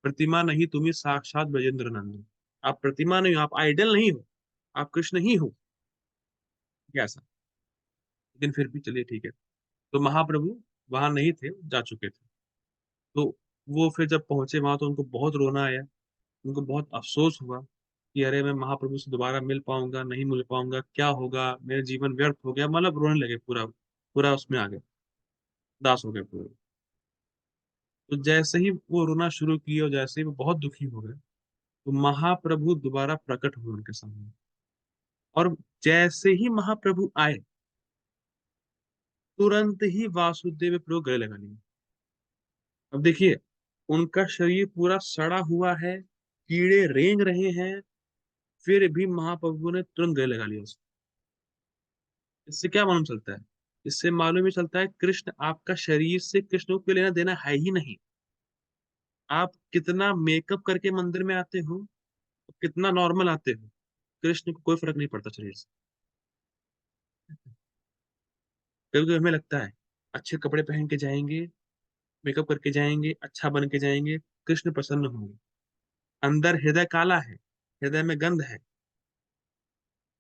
प्रतिमा नहीं, तुम्ही साक्षात ब्रजेंद्र नंदन। आप प्रतिमा नहीं हो, आप आइडल नहीं हो, आप कृष्ण ही हो। क्या ऐसा, लेकिन फिर भी चलिए ठीक है। तो महाप्रभु वहां नहीं थे, जा चुके थे। तो वो फिर जब पहुंचे वहां तो उनको बहुत रोना आया, उनको बहुत अफसोस हुआ कि अरे मैं महाप्रभु से दोबारा मिल पाऊंगा नहीं मिल पाऊंगा, क्या होगा, मेरा जीवन व्यर्थ हो गया, मतलब रोने लगे, पूरा पूरा उसमें आ गए, दास हो गए पूरे। तो जैसे ही वो रोना शुरू किए और जैसे ही वो बहुत दुखी हो गए, तो महाप्रभु दोबारा प्रकट हुए उनके सामने। और जैसे ही महाप्रभु आए, तुरंत ही वासुदेव प्रभु गले लगा लिए। अब देखिए, उनका शरीर पूरा सड़ा हुआ है, कीड़े रेंग रहे हैं, फिर भी महाप्रभु ने तुरंत गले लगा लिया उसको। इससे क्या मालूम चलता है, इससे मालूम ही चलता है कृष्ण आपका शरीर से कृष्ण को कोई लेना देना है ही नहीं। आप कितना मेकअप करके मंदिर में आते हो, कितना नॉर्मल आते हो, कृष्ण को कोई फर्क नहीं पड़ता शरीर से। कभी कभी हमें लगता है अच्छे कपड़े पहन के जाएंगे, मेकअप करके जाएंगे, अच्छा बन के जाएंगे, कृष्ण प्रसन्न होंगे। अंदर हृदय काला है, हृदय में गंध है,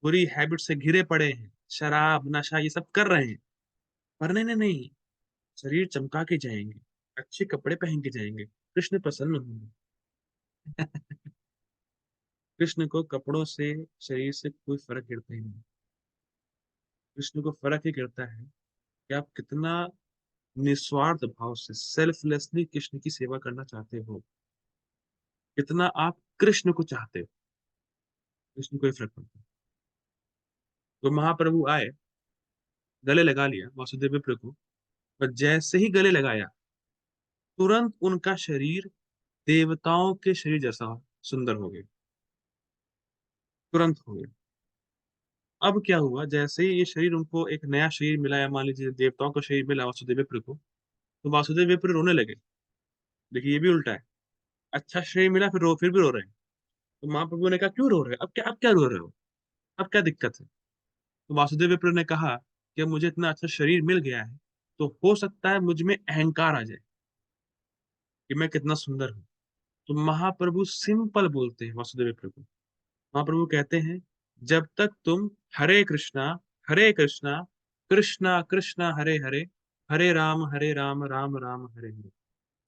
बुरी हैबिट से घिरे पड़े हैं, शराब नशा ये सब कर रहे हैं। पर नहीं नहीं नहीं, शरीर चमका के जाएंगे, अच्छे कपड़े पहन के जाएंगे, कृष्ण प्रसन्न होंगे। कृष्ण को कपड़ों से, शरीर से कोई फर्क गिरता ही नहीं। कृष्ण को फर्क ही गिरता है कि आप कितना निस्वार्थ भाव से, सेल्फलेसली कृष्ण की सेवा करना चाहते हो, कितना आप कृष्ण को चाहते हो। कृष्ण को ही फर्क पड़ता है। तो महाप्रभु आए, गले लगा लिया वासुदेव विप्र को, और जैसे ही गले लगाया, तुरंत उनका शरीर देवताओं के शरीर जैसा सुंदर हो गया, तुरंत हो गया। अब क्या हुआ, जैसे ही ये शरीर उनको एक नया शरीर मिला, या मान लीजिए देवताओं का शरीर मिला वासुदेव विप्र को, तो वासुदेव विप्र रोने लगे। देखिए ये भी उल्टा है। अच्छा श्रेय मिला, फिर भी रो रहे हैं। तो महाप्रभु ने कहा क्यों रो रहे हो, अब क्या रो रहे हो, अब क्या दिक्कत है? तो वासुदेव विप्र ने कहा कि अब मुझे इतना अच्छा शरीर मिल गया है, तो हो सकता है मुझ में अहंकार आ जाए कि मैं कितना सुंदर हूँ। तो महाप्रभु सिंपल बोलते हैं वासुदेव विप्र को। महाप्रभु कहते हैं, जब तक तुम हरे कृष्णा कृष्णा कृष्णा हरे हरे, हरे राम राम राम हरे हरे,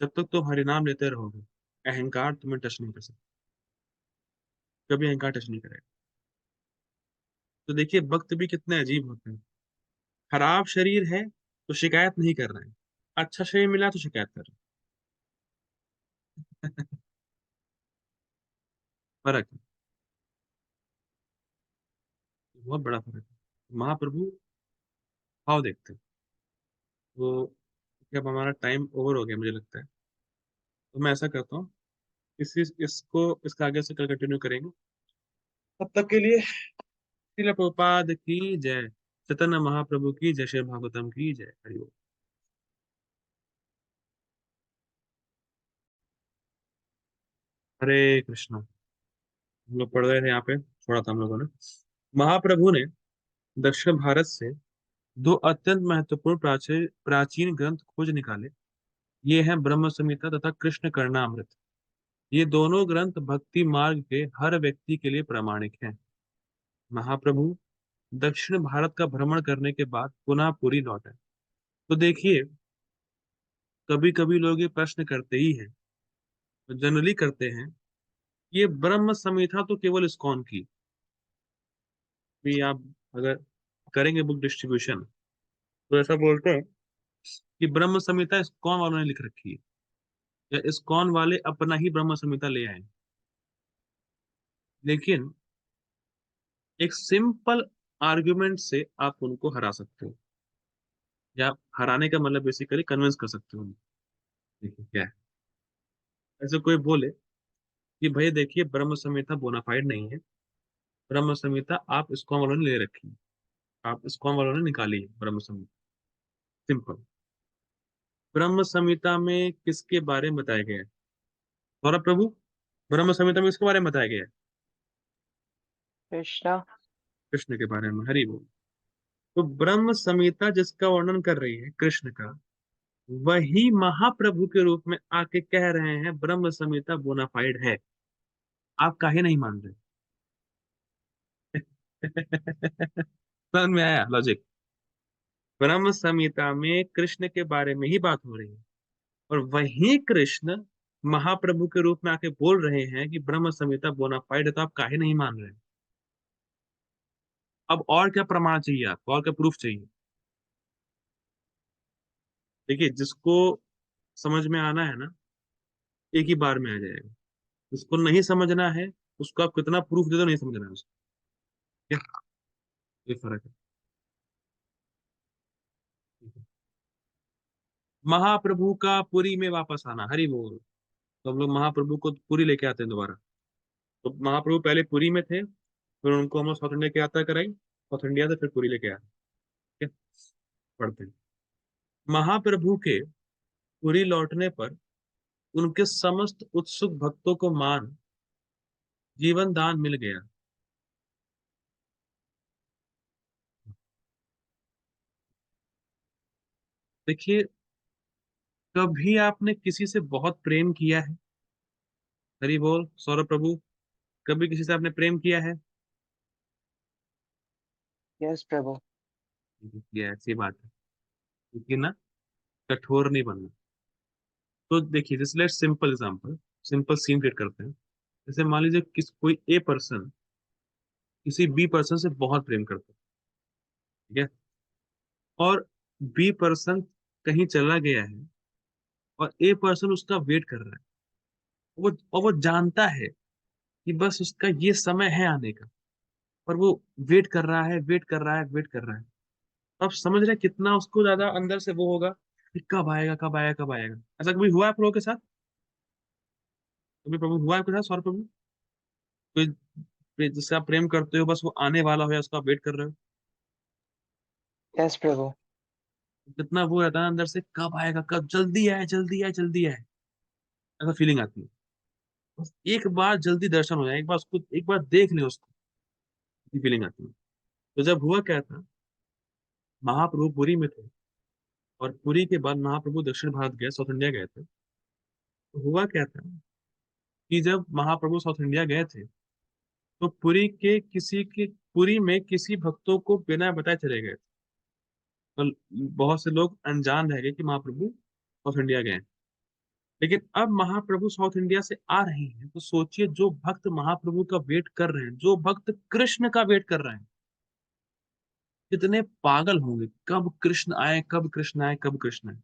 जब तक तुम हरि नाम लेते रहोगे, अहंकार तुम्हें टच नहीं कर सकता, कभी अहंकार टच नहीं करेगा। तो देखिए भक्त भी कितने अजीब होते हैं। खराब शरीर है तो शिकायत नहीं कर रहे हैं, अच्छा शरीर मिला तो शिकायत कर रहे हैं। फर्क है, बहुत बड़ा फर्क है। महाप्रभु भाव देखते हैं। तो जब हमारा टाइम ओवर हो गया मुझे लगता है, तो मैं ऐसा करता हूँ, इसका आगे से कल कंटिन्यू करेंगे। तब तक के लिए श्रील प्रभुपाद की जय, चैतन्य महाप्रभु की जय, श्री भागवतम की जय, हरि बोल। हरे कृष्णा। हम लोग पढ़ रहे थे यहाँ पे, छोड़ा था हम लोगों ने। महाप्रभु ने दक्षिण भारत से दो अत्यंत महत्वपूर्ण प्राचीन प्राचीन ग्रंथ खोज निकाले। ये हैं ब्रह्म संहिता तथा कृष्ण कर्णामृत। ये दोनों ग्रंथ भक्ति मार्ग के हर व्यक्ति के लिए प्रामाणिक हैं। महाप्रभु दक्षिण भारत का भ्रमण करने के बाद पुनः पुरी लौटे। तो देखिए, कभी कभी लोग ये प्रश्न करते ही हैं, जनरली करते हैं, ये ब्रह्म संहिता तो केवल इस्कॉन की। भी आप अगर करेंगे बुक डिस्ट्रीब्यूशन, तो ऐसा बोलते हैं कि ब्रह्म संहिता इस्कॉन वालों ने लिख रखी है, या इस्कॉन वाले अपना ही ब्रह्म संहिता ले आए। लेकिन एक सिंपल आर्गुमेंट से आप उनको हरा सकते हो, या हराने का मतलब बेसिकली कन्विंस कर सकते हो। देखिए क्या है, ऐसे कोई बोले कि भाई देखिए ब्रह्म संहिता बोनाफाइड नहीं है, ब्रह्म संहिता आप इस्कॉन वालों ने ले रखी है, आप इस्कॉन वालों ने निकाली है ब्रह्म संहिता। सिंपल। ब्रह्म संहिता में किसके बारे में बताया गया है? सौरभ प्रभु, ब्रह्म संहिता में किसके बारे में बताया गया है? कृष्णा। कृष्ण के बारे में, हरि बोल। तो ब्रह्म संहिता जिसका वर्णन कर रही है कृष्ण का, वही महाप्रभु के रूप में आके कह रहे हैं ब्रह्म संहिता बोनाफाइड है। आप काहे नहीं मान रहे? समझ में आया लॉजिक? ब्रह्म संहिता में कृष्ण के बारे में ही बात हो रही है, और वही कृष्ण महाप्रभु के रूप में आके बोल रहे हैं कि ब्रह्म संहिता बोनाफाइड है, तो आप काहे नहीं मान रहे? अब और क्या प्रमाण चाहिए आपको, और क्या प्रूफ चाहिए? देखिए जिसको समझ में आना है ना, एक ही बार में आ जाएगा। जिसको नहीं समझना है, उसको आप कितना प्रूफ दे दो, नहीं समझना है उसको। क्या ये फर्क है? महाप्रभु का पुरी में वापस आना, हरि बोल। तो हम लोग महाप्रभु को पुरी लेके आते हैं दोबारा। तो महाप्रभु पहले पुरी में थे, फिर उनको हम साउथ इंडिया की यात्रा कराई, साउथ इंडिया से फिर पुरी लेके आए। ठीक है, पढ़ते हैं। महाप्रभु के पुरी लौटने पर उनके समस्त उत्सुक भक्तों को मान जीवन दान मिल गया। देखिए, कभी आपने किसी से बहुत प्रेम किया है? हरि बोल सौरभ प्रभु, कभी किसी से आपने प्रेम किया है? यस प्रभु। ये ऐसी बात है, क्योंकि ना कठोर नहीं बनना। तो देखिए जैसे let simple example, simple scene create करते हैं। जैसे मान लीजिए कोई ए पर्सन किसी बी पर्सन से बहुत प्रेम करता है, ठीक है, और बी पर्सन कहीं चला गया है, और ए पर्सन उसका वेट कर रहा है। वो जानता है कि बस उसका ये समय है आने का, पर वो वेट कर रहा है, वेट कर रहा है, वेट कर रहा है। अब समझ रहे हैं कितना उसको ज्यादा अंदर से वो होगा कि कब आएगा, कब आएगा, कब आएगा। ऐसा कभी हुआ है आप लोगों के साथ? कभी प्रभु हुआ है आपके साथ सौरभ प्रभु? कोई जिससे आप प्रेम करते हो, बस वो आने वाला हो या उसका वेट कर रहे हो? यस प्रभु। कितना वो रहता है ना अंदर से, कब आएगा, कब, जल्दी आए जल्दी आए जल्दी आए, ऐसा फीलिंग आती है। बस एक बार जल्दी दर्शन हो जाए, एक बार उसको एक बार देख ले उसको, फीलिंग आती है। तो जब हुआ क्या था, महाप्रभु पुरी में थे, और पुरी के बाद महाप्रभु दक्षिण भारत गए, साउथ इंडिया गए थे। तो हुआ क्या था कि जब महाप्रभु साउथ इंडिया गए थे, तो पुरी में किसी भक्तों को बिना बताए चले गए थे। तो बहुत से लोग अनजान रह गए कि महाप्रभु साउथ इंडिया गए हैं। लेकिन अब महाप्रभु साउथ इंडिया से आ रहे हैं, तो सोचिए जो भक्त महाप्रभु का वेट कर रहे हैं, जो भक्त कृष्ण का वेट कर रहे हैं, कितने पागल होंगे, कब कृष्ण आए, कब कृष्ण आए, कब कृष्ण आए।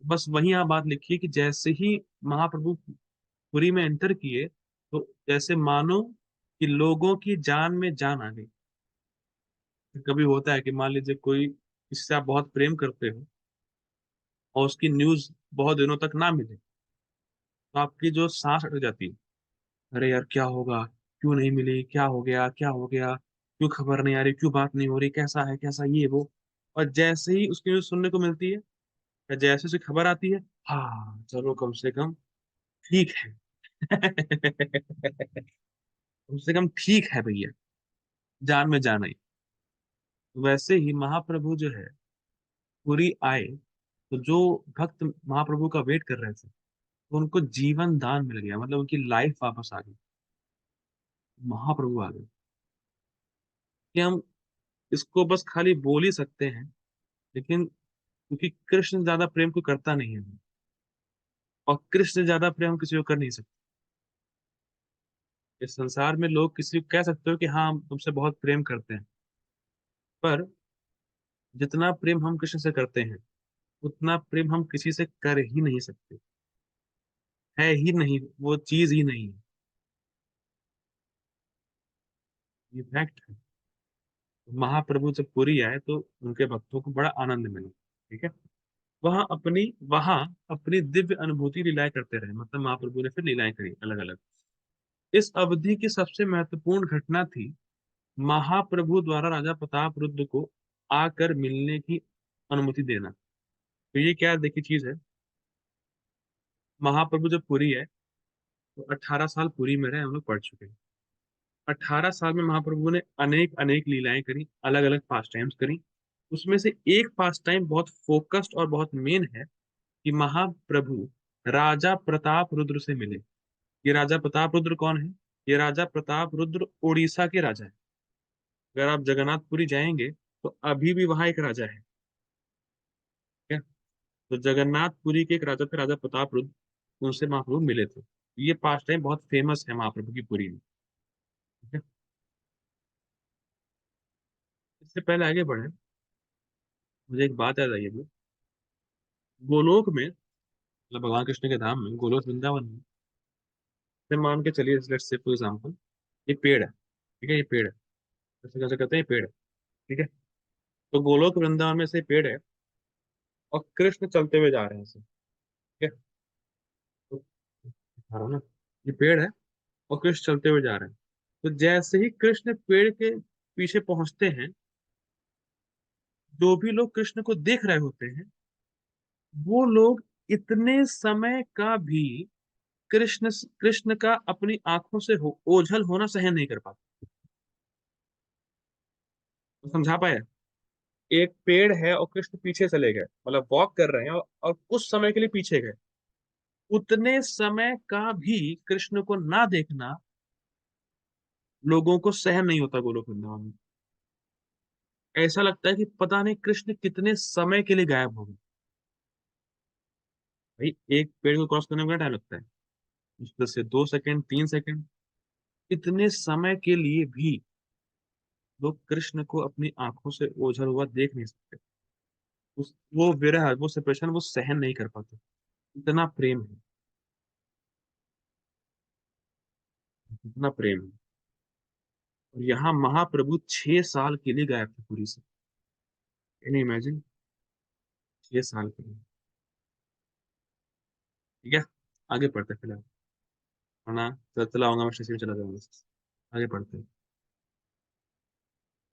बस वही आप बात लिखिए कि जैसे ही महाप्रभु पुरी में एंटर किए, तो जैसे मानो कि लोगों की जान में जान आ गई। कभी होता है कि मान लीजिए कोई, जिससे आप बहुत प्रेम करते हो, और उसकी न्यूज बहुत दिनों तक ना मिले, तो आपकी जो सांस अटक जाती है, अरे यार क्या होगा, क्यों नहीं मिली, क्या हो गया, क्या हो गया, क्यों खबर नहीं आ रही, क्यों बात नहीं हो रही, कैसा है, कैसा ये वो। और जैसे ही उसकी न्यूज सुनने को मिलती है, या जैसे उसे खबर आती है, हाँ चलो कम से कम ठीक है। कम से कम ठीक है भैया, जान में जान आई। वैसे ही महाप्रभु जो है पुरी आए, तो जो भक्त महाप्रभु का वेट कर रहे थे, तो उनको जीवन दान मिल गया, मतलब उनकी लाइफ वापस आ गई, महाप्रभु आ गए। कि हम इसको बस खाली बोल ही सकते हैं, लेकिन क्योंकि कृष्ण ज्यादा प्रेम को करता नहीं है, और कृष्ण से ज्यादा प्रेम हम किसी को कर नहीं सकते। इस संसार में लोग किसी को कह सकते हो कि हाँ हम तुमसे बहुत प्रेम करते हैं, पर जितना प्रेम हम कृष्ण से करते हैं, उतना प्रेम हम किसी से कर ही नहीं सकते। है ही नहीं, वो चीज ही नहीं है। ये फैक्ट है। महाप्रभु जब पुरी आए, तो उनके भक्तों को बड़ा आनंद मिला। ठीक है। वहां अपनी दिव्य अनुभूति लीलाएं करते रहे, मतलब महाप्रभु ने फिर लीलाएं करी अलग अलग। इस अवधि की सबसे महत्वपूर्ण घटना थी महाप्रभु द्वारा राजा प्रताप रुद्र को आकर मिलने की अनुमति देना। तो ये क्या देखी चीज है, महाप्रभु जब पुरी है, तो 18 साल पुरी में रहे, हम लोग पढ़ चुके हैं। 18 साल में महाप्रभु ने अनेक अनेक लीलाएं करी, अलग अलग पास टाइम्स करी। उसमें से एक पास टाइम बहुत फोकस्ड और बहुत मेन है, कि महाप्रभु राजा प्रताप रुद्र से मिले। ये राजा प्रताप रुद्र कौन है? ये राजा प्रताप रुद्र उड़ीसा के राजा है। अगर आप जगन्नाथपुरी जाएंगे, तो अभी भी वहां एक राजा है। ठीक है। तो जगन्नाथपुरी के एक राजा थे, राजा प्रताप रुद्र, उनसे महाप्रभु मिले थे। ये पास टाइम बहुत फेमस है महाप्रभु की पुरी में। ठीक है। इससे पहले आगे बढ़े, मुझे एक बात याद आई अभी। गोलोक में, मतलब भगवान कृष्ण के धाम में, गोलोक वृंदावन में, से मान के चलिए, लेट्स से फॉर एग्जाम्पल, ये पेड़ है। ठीक है, ये पेड़ है, जैसे कैसे कहते हैं, ये पेड़ है। ठीक है। तो गोलोक वृंदावन में से पेड़ है, और कृष्ण चलते हुए जा रहे हैं ऐसे। ठीक है। तो दिखा रहा हूं ना, ये पेड़ है, और कृष्ण चलते हुए जा रहे हैं। तो जैसे ही कृष्ण पेड़ के पीछे पहुंचते हैं, जो भी लोग कृष्ण को देख रहे होते हैं, वो लोग इतने समय का भी कृष्ण कृष्ण का अपनी आंखों से ओझल होना सहन नहीं कर पाते। तो समझा पाया? एक पेड़ है और कृष्ण पीछे चले गए, मतलब वॉक कर रहे हैं, और कुछ समय के लिए पीछे गए, उतने समय का भी कृष्ण को ना देखना लोगों को सहन नहीं होता गोलोक वृंदावन में। ऐसा लगता है कि पता नहीं कृष्ण कितने समय के लिए गायब हो गए। भाई, एक पेड़ को क्रॉस करने में कितना टाइम लगता है? मुश्किल से 2 सेकंड, 3 सेकंड। इतने समय के लिए भी लोग कृष्ण को अपनी आंखों से ओझल हुआ देख नहीं सकते। वो विरह, वो सेपरेशन, वो सहन नहीं कर पाते। इतना प्रेम है, इतना प्रेम है। और यहाँ महाप्रभु 6 साल के लिए गायब थे पूरी से। Can you imagine? 6 साल के लिए। ठीक है। आगे पढ़ते हैं फिलहाल, वरना चला आऊंगा मैं, स्टेशन में चला जाऊंगा। आगे पढ़ते हैं।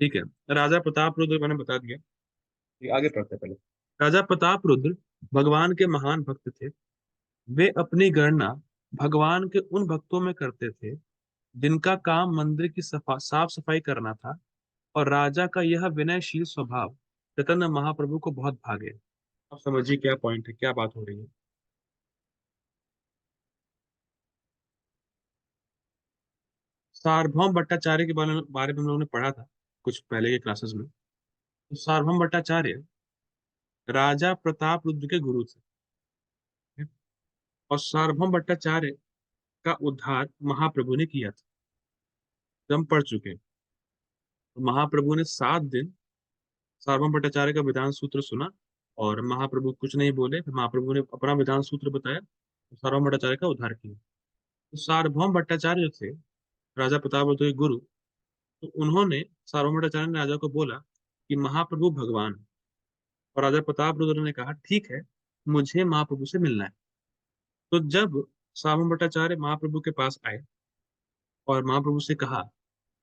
ठीक है। राजा प्रताप रुद्र मैंने बता दिया। ये आगे पढ़ते हैं पहले। राजा प्रताप रुद्र भगवान के महान भक्त थे। वे अपनी गणना भगवान के उन भक्तों में करते थे जिनका काम मंदिर की साफ सफाई करना था, और राजा का यह विनयशील स्वभाव चैतन्य महाप्रभु को बहुत भागे। आप समझिए क्या पॉइंट है, क्या बात हो रही है। सार्वभौम भट्टाचार्य के बारे में हम लोगों ने पढ़ा था कुछ पहले के क्लासेस में। तो सार्वभौम भट्टाचार्य राजा प्रताप रुद्र के गुरु थे। और सार्वभौम भट्टाचार्य का उद्धार महाप्रभु ने किया था, जो हम पढ़ चुके हैं। तो महाप्रभु ने 7 दिन सार्वभौम भट्टाचार्य का विधान सूत्र सुना, और महाप्रभु कुछ नहीं बोले। फिर महाप्रभु ने अपना विधान सूत्र बताया, तो सार्वभौम भट्टाचार्य का उद्धार किया। तो सार्वभौम भट्टाचार्य जो थे राजा प्रताप रुद्र के गुरु, तो उन्होंने सार्वभौम भट्टाचार्य ने राजा को बोला कि महाप्रभु भगवान है। और राजा प्रताप रुद्र ने कहा ठीक है, मुझे महाप्रभु से मिलना है। तो जब सार्वभौम भट्टाचार्य महाप्रभु के पास आए और महाप्रभु से कहा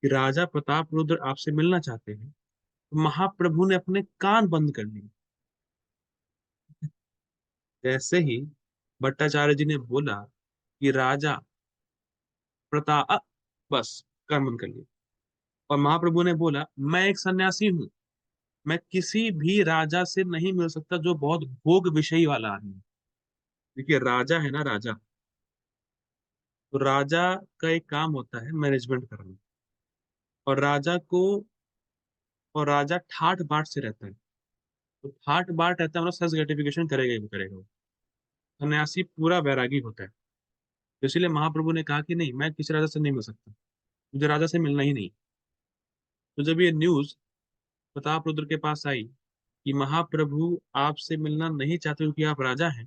कि राजा प्रताप रुद्र आपसे मिलना चाहते हैं, तो महाप्रभु ने अपने कान बंद कर लिए। जैसे ही भट्टाचार्य जी ने बोला कि राजा प्रताप, बस कान बंद कर लिए। और महाप्रभु ने बोला मैं एक सन्यासी हूँ, मैं किसी भी राजा से नहीं मिल सकता जो बहुत भोग विषयी वाला आदमी है। देखिए राजा है ना, राजा, तो राजा का एक काम होता है मैनेजमेंट करना। और राजा को, और राजा ठाट बाट से रहता है। तो ठाट बाट रहता है मतलब सेल्फ ग्रेटिफिकेशन करेगा ही करेगा वो। सन्यासी पूरा वैरागी होता है। तो इसीलिए महाप्रभु ने कहा कि नहीं, मैं किसी राजा से नहीं मिल सकता, मुझे राजा से मिलना ही नहीं। तो जब ये न्यूज प्रताप रुद्र के पास आई कि महाप्रभु आपसे मिलना नहीं चाहते क्योंकि आप राजा हैं,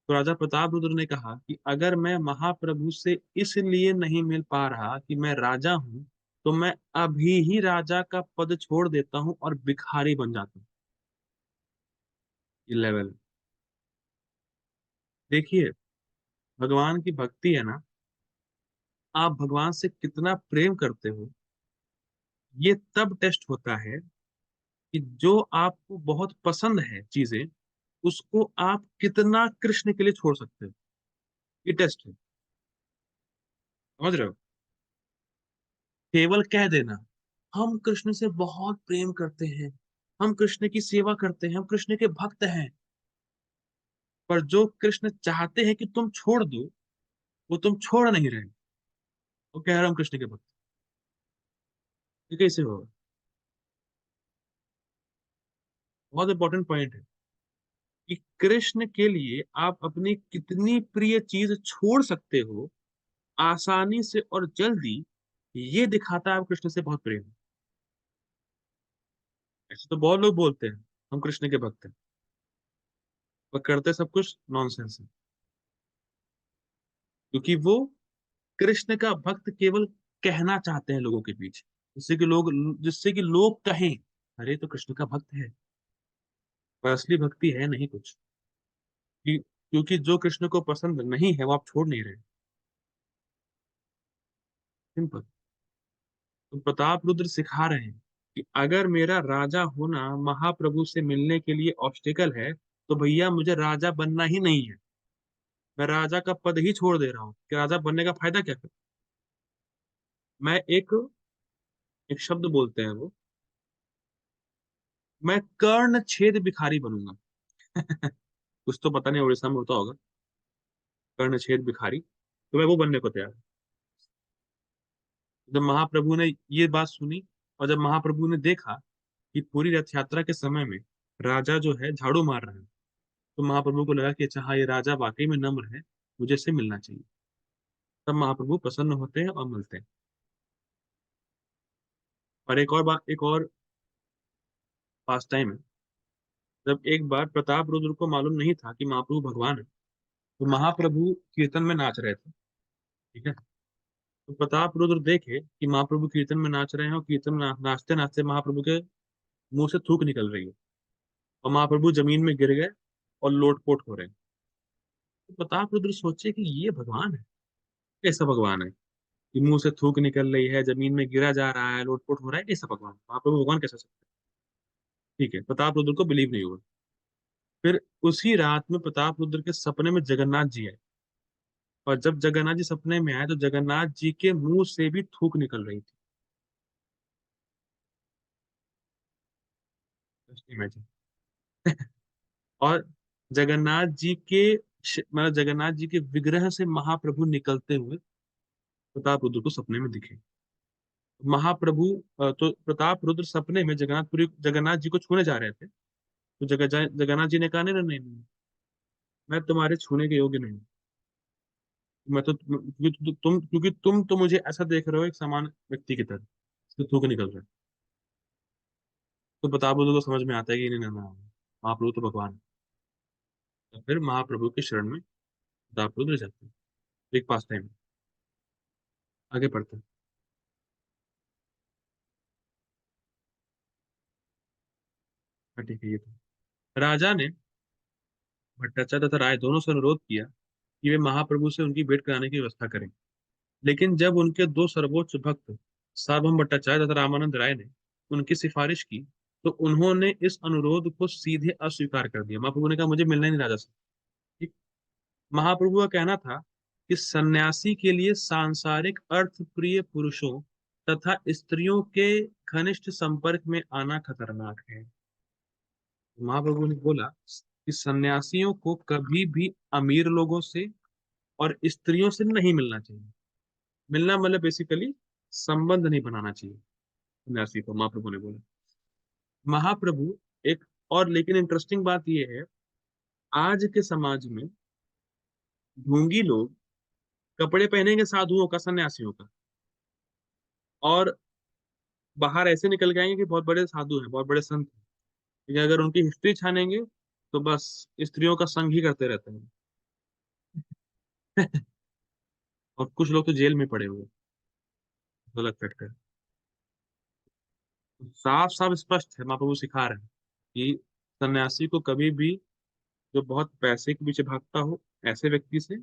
तो राजा प्रताप रुद्र ने कहा कि अगर मैं महाप्रभु से इसलिए नहीं मिल पा रहा कि मैं राजा हूं, तो मैं अभी ही राजा का पद छोड़ देता हूं और भिखारी बन जाता हूँ। ये लेवल, देखिए, भगवान की भक्ति है ना, आप भगवान से कितना प्रेम करते हो, ये तब टेस्ट होता है कि जो आपको बहुत पसंद है चीजें, उसको आप कितना कृष्ण के लिए छोड़ सकते हो। ये टेस्ट है, समझ रहे हो। केवल कह देना हम कृष्ण से बहुत प्रेम करते हैं, हम कृष्ण की सेवा करते हैं, हम कृष्ण के भक्त हैं, पर जो कृष्ण चाहते हैं कि तुम छोड़ दो, वो तुम छोड़ नहीं रहे। वो कह रहा हूँ कृष्ण के भक्त। ये कैसे होगा। बहुत इंपॉर्टेंट पॉइंट है कि कृष्ण के लिए आप अपनी कितनी प्रिय चीज छोड़ सकते हो आसानी से और जल्दी। ये दिखाता है आप कृष्ण से बहुत प्रेम है। ऐसे तो बहुत लोग बोलते हैं हम कृष्ण के भक्त हैं, पर करते सब कुछ नॉनसेंस है। क्योंकि वो कृष्ण का भक्त केवल कहना चाहते हैं लोगों के बीच, जिससे कि लोग कहें अरे तो कृष्ण का भक्त है, पर असली भक्ति है नहीं कुछ। क्योंकि जो कृष्ण को पसंद नहीं है वो आप छोड़ नहीं रहे। सिंपल। तो प्रताप रुद्र सिखा रहे हैं कि अगर मेरा राजा होना महाप्रभु से मिलने के लिए ऑब्स्टिकल है, तो भैया मुझे राजा बनना ही नहीं है। मैं राजा का पद ही छोड़ दे रहा हूँ कि राजा बनने का फायदा क्या। मैं एक एक शब्द बोलते हैं वो, मैं कर्ण छेद भिखारी बनूंगा। कुछ तो पता नहीं उड़ीसा में होता होगा, कर्ण छेद भिखारी, तो मैं वो बनने को तैयार हूं। जब महाप्रभु ने ये बात सुनी, और जब महाप्रभु ने देखा कि पूरी रथ यात्रा के समय में राजा जो है झाड़ू मार रहा है, तो महाप्रभु को लगा कि अच्छा हाँ, ये राजा वाकई में नम्र है, मुझे इससे मिलना चाहिए। तब महाप्रभु प्रसन्न होते हैं और मिलते हैं। और एक और बात, एक और पास टाइम है। जब एक बार प्रताप रुद्र को मालूम नहीं था कि महाप्रभु भगवान है, तो महाप्रभु कीर्तन में नाच रहे थे। ठीक है। तो प्रताप रुद्र देखे कि महाप्रभु कीर्तन में नाच रहे हैं, और कीर्तन में नाचते नाचते महाप्रभु के मुंह से थूक निकल रही है, और महाप्रभु जमीन में गिर गए और लोटपोट हो रहे हैं। तो प्रताप रुद्र सोचे कि ये भगवान है, कैसा भगवान है कि मुंह से थूक निकल रही है, जमीन में गिरा जा रहा है, लोटपोट हो रहा है, कैसा भगवान, महाप्रभु भगवान कैसा सकते ठीक है, प्रताप रुद्र को बिलीव नहीं हुआ। फिर उसी रात में प्रताप रुद्र के सपने में जगन्नाथ जी आए। और जब जगन्नाथ जी सपने में आए तो जगन्नाथ जी के मुंह से भी थूक निकल रही थी। इमेजिन। और जगन्नाथ जी के मतलब जगन्नाथ जी के विग्रह से महाप्रभु निकलते हुए प्रताप रुद्र को सपने में दिखे। महाप्रभु तो प्रताप रुद्र सपने में जगन्नाथपुरी जगन्नाथ जी को छूने जा रहे थे। तो जगन्नाथ जी ने कहा, नहीं नहीं नहीं नहीं, मैं तुम्हारे छूने के योग्य नहीं हूँ। मैं तो क्योंकि तुम तो मुझे ऐसा देख रहे हो एक समान व्यक्ति की तरह, तो थूक निकल रहा है। तो प्रताप रुद्र को समझ में आता है कि नहीं नहीं नहीं, महाप्रभु तो भगवान है। तो फिर महाप्रभु के शरण में प्रताप रुद्र जाते हैं। एक पास टाइम आगे पढ़ते हैं। हाँ, ठीक है, ये तो राजा ने भट्टाचार्य तथा राय दोनों से अनुरोध किया कि वे महाप्रभु से उनकी भेंट कराने की व्यवस्था करें। लेकिन जब उनके दो सर्वोच्च भक्त सार्वभौम भट्टाचार्य तथा रामानंद राय ने उनकी सिफारिश की, तो उन्होंने इस अनुरोध को सीधे अस्वीकार कर दिया। महाप्रभु ने कहा, मुझे मिलना ही नहीं राजा से। ठीक। महाप्रभु का कहना था कि सन्यासी के लिए सांसारिक अर्थ प्रिय पुरुषों तथा स्त्रियों के घनिष्ठ संपर्क में आना खतरनाक है। महाप्रभु ने बोला कि सन्यासियों को कभी भी अमीर लोगों से और स्त्रियों से नहीं मिलना चाहिए। मिलना मतलब बेसिकली संबंध नहीं बनाना चाहिए सन्यासी को, महाप्रभु ने बोला। महाप्रभु एक और लेकिन इंटरेस्टिंग बात यह है, आज के समाज में ढोंगी लोग कपड़े पहनेंगे साधुओं का, सन्यासियों का, और बाहर ऐसे निकल जाएंगे कि बहुत बड़े साधु हैं, बहुत बड़े संत हैं। लेकिन अगर उनकी हिस्ट्री छानेंगे तो बस स्त्रियों का संग ही करते रहते हैं। और कुछ लोग तो जेल में पड़े हुए हैं, गलत फैक्टर। साफ साफ स्पष्ट है, महाप्रभु सिखा रहे हैं कि सन्यासी को कभी भी, जो बहुत पैसे के पीछे भागता हो ऐसे व्यक्ति से,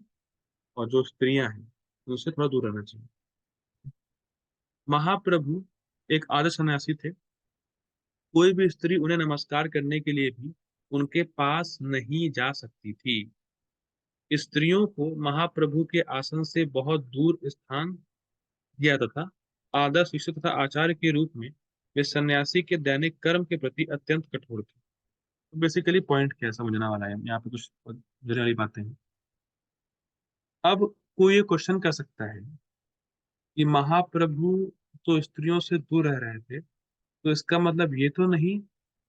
और जो स्त्रियां हैं उनसे थोड़ा दूर रहना चाहिए। महाप्रभु एक आदर्श सन्यासी थे। कोई भी स्त्री उन्हें नमस्कार करने के लिए भी उनके पास नहीं जा सकती थी। स्त्रियों को महाप्रभु के आसन से बहुत दूर स्थान दिया तथा आदर्श शिक्षक तथा आचार्य के रूप में वे सन्यासी के दैनिक कर्म के प्रति अत्यंत कठोर थे। तो बेसिकली पॉइंट क्या समझने वाला है यहाँ पे, कुछ जनरली बातें हैं। अब कोई ये क्वेश्चन कर सकता है कि महाप्रभु तो स्त्रियों से दूर रह रहे थे, तो इसका मतलब ये तो नहीं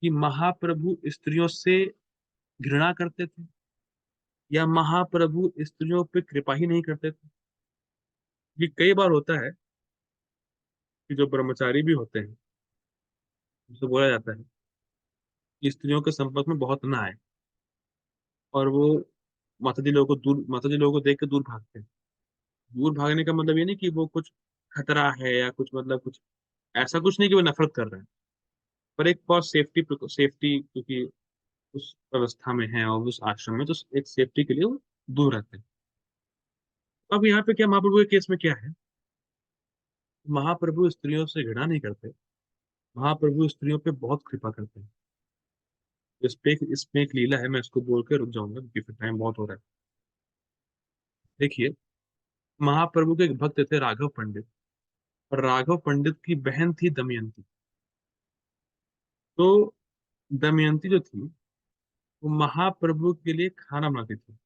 कि महाप्रभु स्त्रियों से घृणा करते थे, या महाप्रभु स्त्रियों पे कृपा ही नहीं करते थे। ये कई बार होता है कि जो ब्रह्मचारी भी होते हैं, उसे बोला जाता है कि स्त्रियों के संपर्क में बहुत ना आए, और वो माता जी लोगों को देख के दूर भागते हैं। दूर भागने का मतलब ये नहीं कि वो कुछ खतरा है या कुछ, मतलब कुछ ऐसा कुछ नहीं कि वो नफरत कर रहे हैं, पर एक बहुत सेफ्टी सेफ्टी, क्योंकि उस व्यवस्था में है और उस आश्रम में, तो एक सेफ्टी के लिए वो दूर रहते हैं। अब यहाँ पे क्या महाप्रभु के केस में क्या है, महाप्रभु स्त्रियों से घृणा नहीं करते, महाप्रभु स्त्रियों पे बहुत कृपा करते हैं। इसमें एक लीला है, मैं इसको बोल के रुक जाऊंगा क्योंकि फिर टाइम बहुत हो रहा है। देखिए, महाप्रभु के एक भक्त थे राघव पंडित, और राघव पंडित की बहन थी दमयंती। तो दमयंती जो थी वो महाप्रभु के लिए खाना बनाती थी,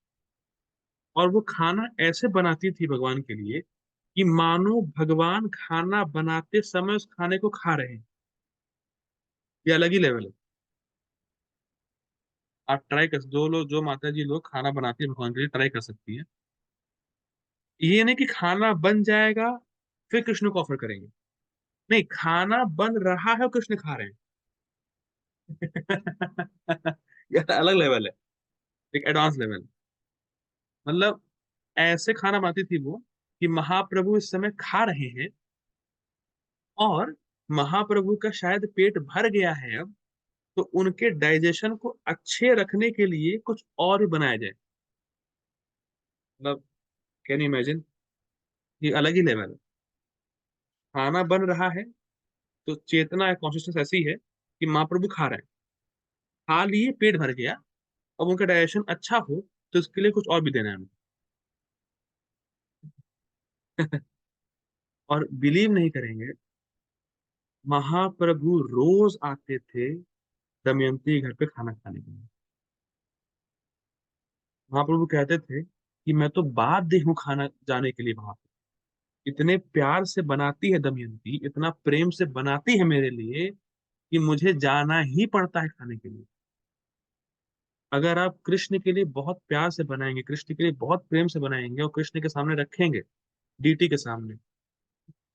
और वो खाना ऐसे बनाती थी भगवान के लिए कि मानो भगवान खाना बनाते समय उस खाने को खा रहे हैं। ये अलग ही लेवल है। आप ट्राई कर, जो लोग, जो माता जी लोग खाना बनाती है भगवान के लिए, ट्राई कर सकती है। ये नहीं कि खाना बन जाएगा फिर कृष्ण को ऑफर करेंगे, नहीं, खाना बन रहा है और कृष्ण खा रहे हैं। ये अलग लेवल है, एक एडवांस लेवल। मतलब ऐसे खाना बनाती थी वो कि महाप्रभु इस समय खा रहे हैं, और महाप्रभु का शायद पेट भर गया है अब, तो उनके डाइजेशन को अच्छे रखने के लिए कुछ और भी बनाया जाए। मतलब कैन यू इमेजिन, ये अलग ही लेवल है। खाना बन रहा है तो चेतना या कॉन्शियसनेस ऐसी है कि महाप्रभु खा रहे हैं, खा लिए, पेट भर गया, अब उनका डाइजेशन अच्छा हो तो इसके लिए कुछ और भी देना है हमें। और बिलीव नहीं करेंगे, महाप्रभु रोज आते थे दमयंती के घर पे खाना खाने के लिए। महाप्रभु कहते थे कि मैं तो बाध्य हूँ खाना जाने के लिए वहां पे। इतने प्यार से बनाती है दमयंती, इतना प्रेम से बनाती है मेरे लिए कि मुझे जाना ही पड़ता है खाने के लिए। अगर आप कृष्ण के लिए बहुत प्यार से बनाएंगे, कृष्ण के लिए बहुत प्रेम से बनाएंगे और कृष्ण के सामने रखेंगे, डीटी के सामने,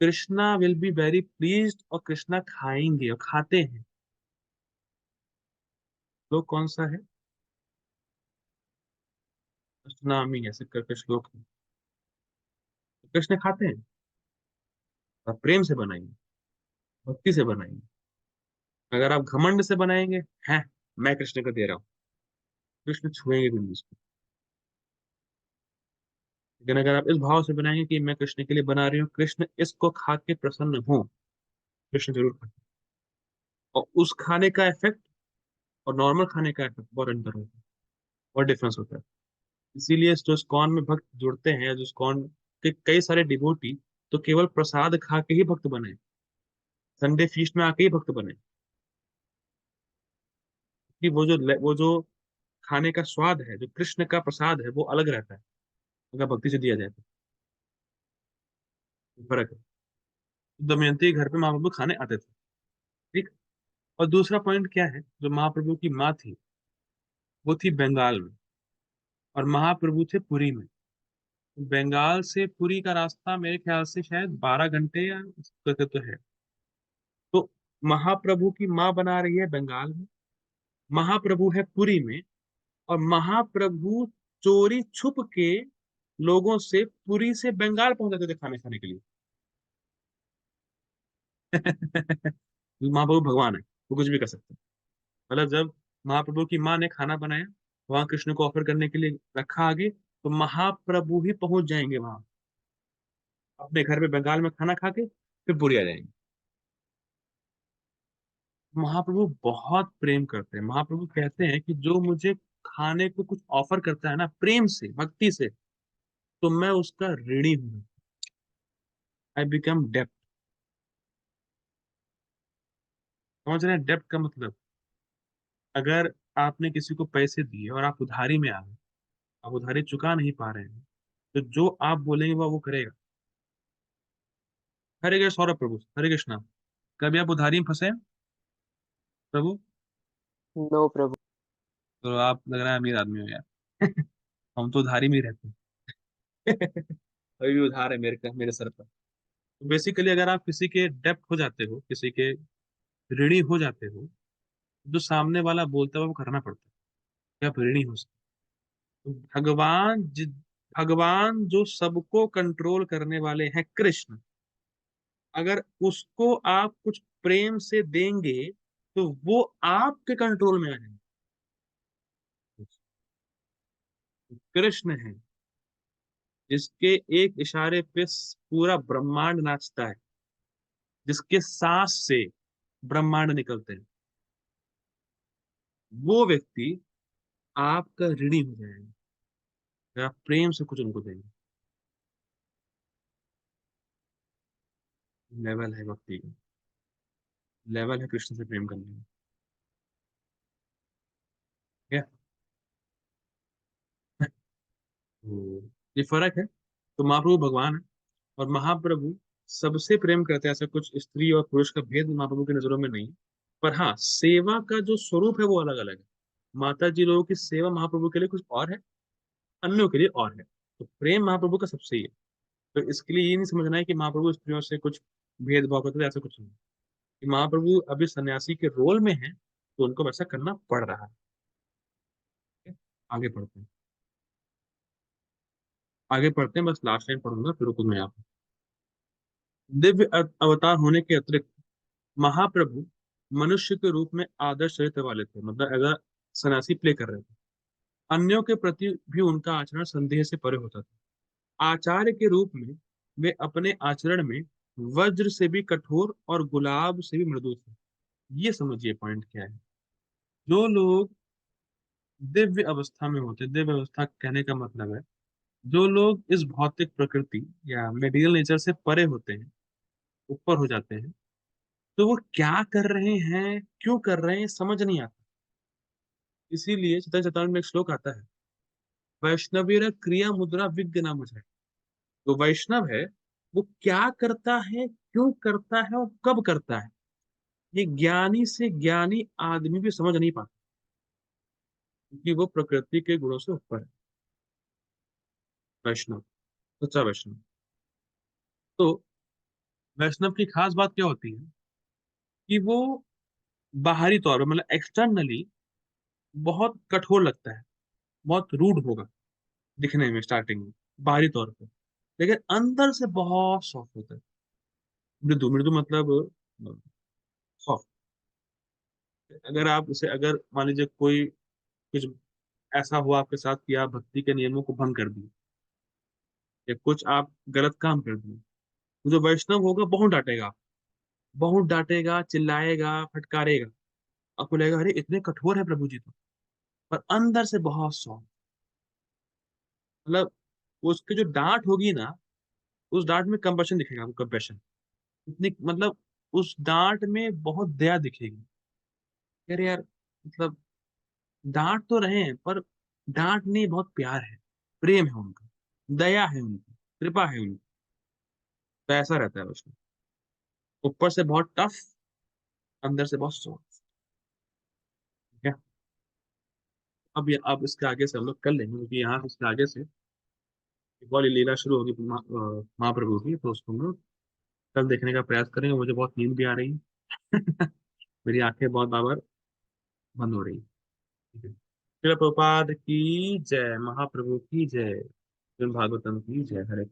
Krishna will be very pleased और कृष्णा खाएंगे और खाते हैं। श्लोक कौन सा है? कृष्णामी ऐसे करके श्लोक है। कृष्ण खाते हैं। आप प्रेम से बनाएंगे, भक्ति से बनाएंगे। अगर आप घमंड से बनाएंगे, है मैं कृष्ण को दे रहा हूँ, कृष्ण छुएंगे भी नहीं उसको। लेकिन अगर आप इस भाव से बनाएंगे कि मैं कृष्ण के लिए बना रही हूँ, कृष्ण इसको खा के प्रसन्न हो, कृष्ण जरूर खाते हैं। और उस खाने का इफेक्ट और नॉर्मल खाने का इफेक्ट बहुत अंतर होता है, बहुत डिफरेंस होता है। इसीलिए जो इस्कॉन में भक्त जुड़ते हैं, जो इस्कॉन के कई सारे डिवोटी तो केवल प्रसाद खा के ही भक्त बने, संडे फीस्ट में आके ही भक्त बने। कि वो जो खाने का स्वाद है, जो कृष्ण का प्रसाद है, वो अलग रहता है अगर भक्ति से दिया जाए तो। फर्क है। दमयंती के घर पे महाप्रभु खाने आते थे। ठीक। और दूसरा पॉइंट क्या है, जो महाप्रभु की माँ थी वो थी बंगाल में, और महाप्रभु थे पुरी में। बंगाल से पुरी का रास्ता मेरे ख्याल से शायद 12 घंटे या इससे तो है। तो महाप्रभु की माँ बना रही है बंगाल में, महाप्रभु है पुरी में, और महाप्रभु चोरी छुप के लोगों से पुरी से बंगाल पहुंचाते थे खाने खाने के लिए। महाप्रभु भगवान है, वो कुछ भी कर सकते हैं। मतलब जब महाप्रभु की माँ ने खाना बनाया, वहां कृष्ण को ऑफर करने के लिए रखा आगे, तो महाप्रभु ही पहुंच जाएंगे वहां, अपने घर पे बंगाल में खाना खा के फिर पुरी आ जाएंगे। महाप्रभु बहुत प्रेम करते हैं। महाप्रभु कहते हैं कि जो मुझे खाने को कुछ ऑफर करता है ना प्रेम से, भक्ति से, तो मैं उसका ऋणी हूँ। आई बिकम डेप्ट। समझ रहे हैं डेप्ट का मतलब? अगर आपने किसी को पैसे दिए और आप उधारी में आ गए, आप उधारी चुका नहीं पा रहे हैं, तो जो आप बोलेंगे वो करेगा। हरे कृष्ण सौरभ प्रभु, हरे कृष्णा। कभी आप उधारी में फंसे हैं, प्रभु? नो प्रभु। तो आप लग रहा है अमीर आदमी हो यार। हम तो उधारी में ही रहते हैं। अभी भी उधार है मेरे सर पर। तो बेसिकली अगर आप किसी के डेप्ट हो जाते हो, किसी के ऋणी हो जाते हो, जो सामने वाला बोलता है वो करना पड़ता है कि आप ऋणी हो सकते। तो भगवान जो सबको कंट्रोल करने वाले हैं कृष्ण, अगर उसको आप कुछ प्रेम से देंगे तो वो आपके कंट्रोल में आ जाएंगे। कृष्ण है जिसके एक इशारे पे पूरा ब्रह्मांड नाचता है, जिसके सांस से ब्रह्मांड निकलते हैं, वो व्यक्ति आपका ऋणी हो जाएगा अगर आप प्रेम से कुछ उनको देंगे। लेवल है भक्ति का, लेवल है कृष्ण से प्रेम करने का। ठीक है? तो ये फर्क है। तो महाप्रभु भगवान है, और महाप्रभु सबसे प्रेम करते हैं। ऐसा कुछ स्त्री और पुरुष का भेद महाप्रभु की नजरों में नहीं है। पर हाँ, सेवा का जो स्वरूप है वो अलग अलग है। माता जी लोगों की सेवा महाप्रभु के लिए कुछ और है, अन्यों के लिए और है। तो प्रेम महाप्रभु का सबसे ही है। तो इसके लिए ये नहीं समझना है कि महाप्रभु स्त्रियों से कुछ भेदभाव करते थे, ऐसा कुछ नहीं। कि महाप्रभु अभी सन्यासी के रोल में है तो उनको वैसा करना पड़ रहा है। ठीक है? आगे पढ़ते हैं, आगे पढ़ते हैं। बस लास्ट लाइन पढ़ूंगा फिर रुकूंगा यहाँ पे। दिव्य अवतार होने के अतिरिक्त महाप्रभु मनुष्य के रूप में आदर्श चरित्र वाले थे। मतलब एज सन्यासी प्ले कर रहे थे। अन्यों के प्रति भी उनका आचरण संदेह से परे होता था। आचार्य के रूप में वे अपने आचरण में वज्र से भी कठोर और गुलाब से भी मृदु थे। ये समझिए पॉइंट क्या है। जो लोग दिव्य अवस्था में होते हैं, दिव्य अवस्था कहने का मतलब है जो लोग इस भौतिक प्रकृति या मेटीरियल नेचर से परे होते हैं, ऊपर हो जाते हैं, तो वो क्या कर रहे हैं, क्यों कर रहे हैं, समझ नहीं आता। इसीलिए चैतन्य चेतावनी में एक श्लोक आता है, वैष्णवेर क्रिया मुद्रा विज्ञ नाम मुझे। जो वैष्णव है, वो क्या करता है, क्यों करता है और कब करता है, ये ज्ञानी से ज्ञानी आदमी भी समझ नहीं पाता, क्योंकि वो प्रकृति के गुणों से ऊपर है। वैष्णव, सच्चा वैष्णव। तो वैष्णव की खास बात क्या होती है कि वो बाहरी तौर पर मतलब एक्सटर्नली बहुत कठोर लगता है, बहुत रूड होगा दिखने में स्टार्टिंग में, बाहरी तौर पर, लेकिन अंदर से बहुत सॉफ्ट होता है। मृदु, मृदु मतलब सॉफ्ट। अगर आप उसे, अगर मान लीजिए कोई कुछ ऐसा हुआ आपके साथ कि आप भक्ति के नियमों को भंग कर दिए या कुछ आप गलत काम कर दिए, तो जो वैष्णव होगा बहुत डांटेगा, बहुत डांटेगा, चिल्लाएगा, फटकारेगा। आपको लगेगा अरे इतने कठोर है प्रभु जी तो, पर अंदर से बहुत सॉफ्ट। मतलब उसकी जो डांट होगी ना, उस डांट में कंपैशन दिखेगा, आपको कंपैशन। इतनी मतलब उस डांट में बहुत दया दिखेगी। यार यार, मतलब डांट तो रहे हैं पर डांट नहीं, बहुत प्यार है, प्रेम है उनका, दया है उनकी, कृपा है उनकी। तो ऐसा रहता है उसमें, ऊपर से बहुत टफ, अंदर से बहुत सॉफ्ट। ठीक है। अब इसके आगे से हम लोग कर लेंगे, क्योंकि यहाँ से इसके आगे से एक और लीला शुरू होगी महाप्रभु की, तो उसको हम लोग कल देखने का प्रयास करेंगे। मुझे बहुत नींद भी आ रही है। मेरी आंखें बहुत बार बंद हो रही है। ठीक है। श्रील प्रभुपाद की जय, महाप्रभु की जय, श्रीमद् भागवतम की जय। हरे